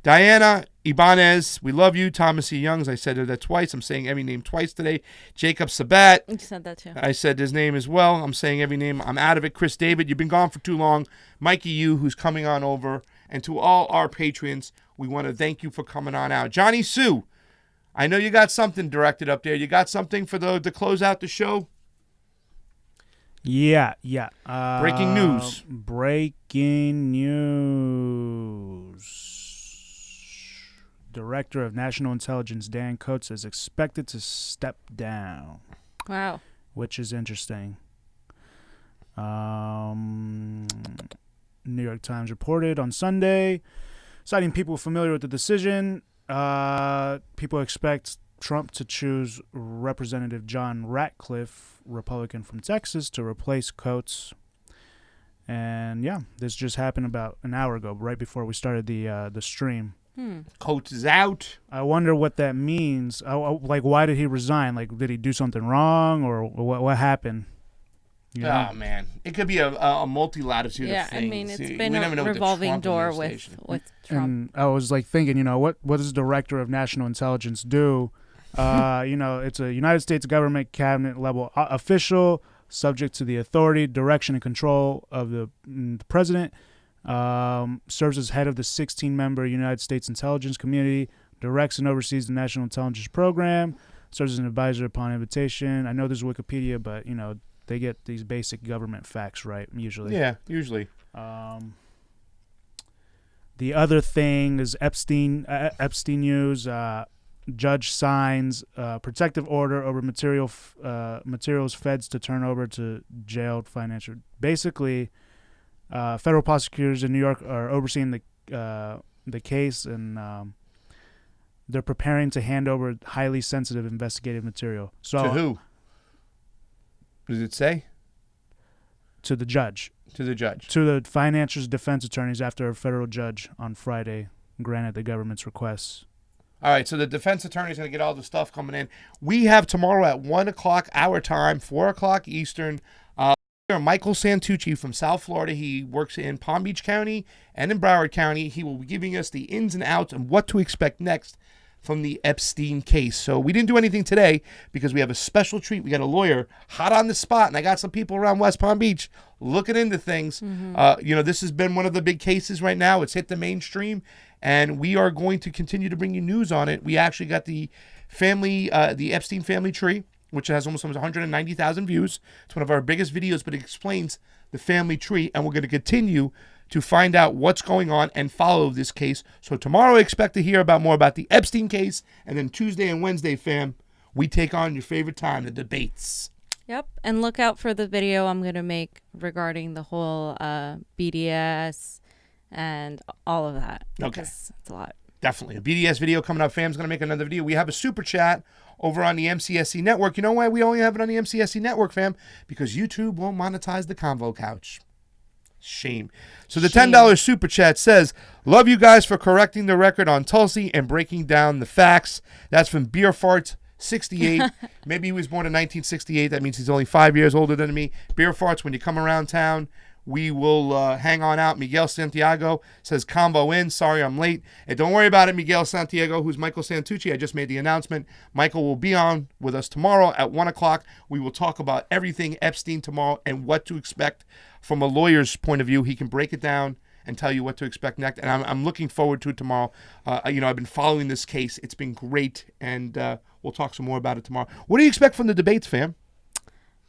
Diana Ibanez, we love you. Thomas E. Youngs, I said that twice. I'm saying every name twice today. Jacob Sabat. You said that too. I said his name as well. I'm saying every name. I'm out of it. Chris David, you've been gone for too long. Mikey Yu, who's coming on over. And to all our patrons, we want to thank you for coming on out. Johnny Sue, I know you got something directed up there. You got something for to close out the show? Yeah. Breaking news. Director of National Intelligence Dan Coates is expected to step down. Wow. Which is interesting. New York Times reported on Sunday, citing people familiar with the decision. People expect Trump to choose Representative John Ratcliffe, Republican from Texas, to replace Coates. And yeah, this just happened about an hour ago, right before we started the stream. Coates is out. I wonder what that means. Like, why did he resign? Like, did he do something wrong, or what happened? You know? Oh man, it could be a multi-latitude of things. I mean, it's been a revolving door with Trump. And I was like thinking, what does Director of National Intelligence do? It's a United States government cabinet level official, subject to the authority, direction, and control of the president. Serves as head of the 16-member United States intelligence community, directs and oversees the National Intelligence Program, serves as an advisor upon invitation. I know there's Wikipedia, but, they get these basic government facts right, usually. Yeah, usually. The other thing is Epstein news. Judge signs protective order over materials feds to turn over to jailed financial. Basically, federal prosecutors in New York are overseeing the case, and they're preparing to hand over highly sensitive investigative material. So to who? Does it say? To the judge. To the judge. To the financial defense attorneys after a federal judge on Friday granted the government's requests. All right, so the defense attorney is going to get all the stuff coming in. We have tomorrow at 1 o'clock our time, 4 o'clock Eastern, Michael Santucci from South Florida. He works in Palm Beach County and in Broward County. He will be giving us the ins and outs and what to expect next from the Epstein case. So we didn't do anything today because we have a special treat. We got a lawyer hot on the spot, and I got some people around West Palm Beach looking into things. This has been one of the big cases right now. It's hit the mainstream, and we are going to continue to bring you news on it. We actually got the Epstein family tree, which has almost 190,000 views. It's one of our biggest videos, but it explains the family tree, and we're going to continue to find out what's going on and follow this case. So tomorrow, expect to hear more about the Epstein case, and then Tuesday and Wednesday, fam, we take on your favorite time, the debates. Yep, and look out for the video I'm going to make regarding the whole BDS and all of that. Okay. It's a lot. Definitely. A BDS video coming up. Fam's going to make another video. We have a super chat over on the MCSC network. You know why we only have it on the MCSC network, fam? Because YouTube won't monetize the Convo Couch. Shame. So the $10 super chat says, love you guys for correcting the record on Tulsi and breaking down the facts. That's from Beer Farts 68. Maybe he was born in 1968. That means he's only 5 years older than me. Beer Farts, when you come around town, we will hang on out. Miguel Santiago says, combo in. Sorry I'm late. And don't worry about it, Miguel Santiago, who's Michael Santucci. I just made the announcement. Michael will be on with us tomorrow at 1 o'clock. We will talk about everything Epstein tomorrow and what to expect from a lawyer's point of view. He can break it down and tell you what to expect next. And I'm looking forward to it tomorrow. I've been following this case. It's been great. And we'll talk some more about it tomorrow. What do you expect from the debates, fam?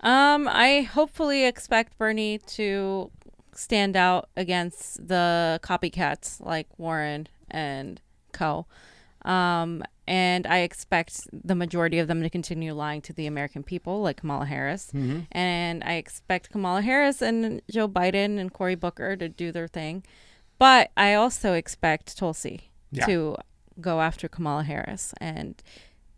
I hopefully expect Bernie to stand out against the copycats like Warren and co. And I expect the majority of them to continue lying to the American people, like Kamala Harris. Mm-hmm. And I expect Kamala Harris and Joe Biden and Cory Booker to do their thing. But I also expect Tulsi to go after Kamala Harris. And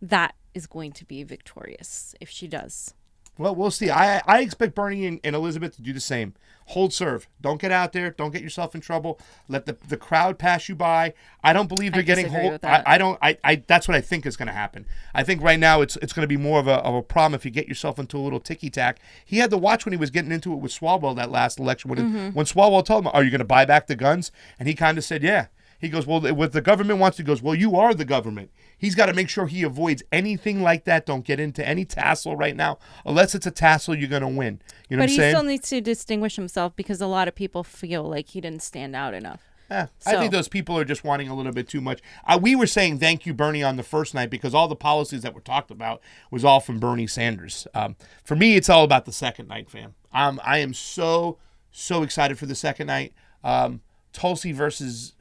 that is going to be victorious if she does. Well, we'll see. I expect Bernie and Elizabeth to do the same. Hold serve. Don't get out there. Don't get yourself in trouble. Let the crowd pass you by. I don't believe they're getting hold. That's what I think is going to happen. I think right now it's going to be more of a problem if you get yourself into a little ticky tack. He had to watch when he was getting into it with Swalwell that last election when Swalwell told him, "Are you going to buy back the guns?" And he kind of said, "Yeah." He goes, well, what the government wants to goes, well, you are the government. He's got to make sure he avoids anything like that. Don't get into any tassel right now. Unless it's a tassel, you're going to win. You know what I'm saying? But he still needs to distinguish himself because a lot of people feel like he didn't stand out enough. I think those people are just wanting a little bit too much. We were saying thank you, Bernie, on the first night because all the policies that were talked about was all from Bernie Sanders. For me, it's all about the second night, fam. I am so excited for the second night. Tulsi versus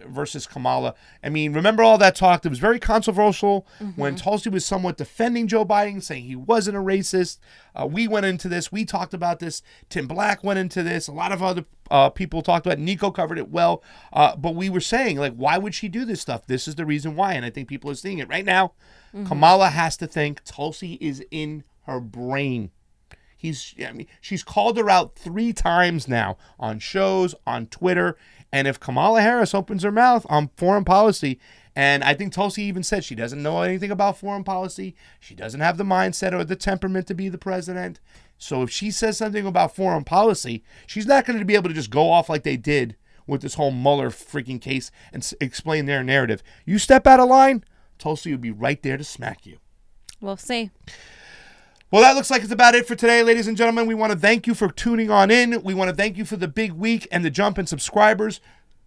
Kamala. I mean, remember all that talk? It was very controversial when Tulsi was somewhat defending Joe Biden, saying he wasn't a racist. We went into this. We talked about this. Tim Black went into this. A lot of other people talked about it. Niko covered it well. But we were saying, like, why would she do this stuff? This is the reason why. And I think people are seeing it right now. Kamala has to think Tulsi is in her brain. She's called her out 3 times now on shows, on Twitter. And if Kamala Harris opens her mouth on foreign policy, and I think Tulsi even said she doesn't know anything about foreign policy, she doesn't have the mindset or the temperament to be the president. So if she says something about foreign policy, she's not going to be able to just go off like they did with this whole Mueller freaking case and explain their narrative. You step out of line, Tulsi will be right there to smack you. We'll see. Well, that looks like it's about it for today, ladies and gentlemen. We want to thank you for tuning on in. We want to thank you for the big week and the jump in subscribers.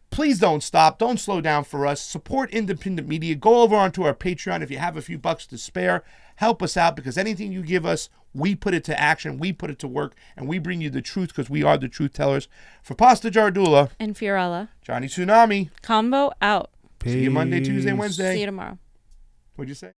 Please don't stop. Don't slow down for us. Support independent media. Go over onto our Patreon if you have a few bucks to spare. Help us out because anything you give us, we put it to action. We put it to work. And we bring you the truth because we are the truth tellers. For Pasta Jardula. And Fiorella. Johnny Tsunami. CONVO out. Peace. See you Monday, Tuesday, Wednesday. See you tomorrow. What'd you say?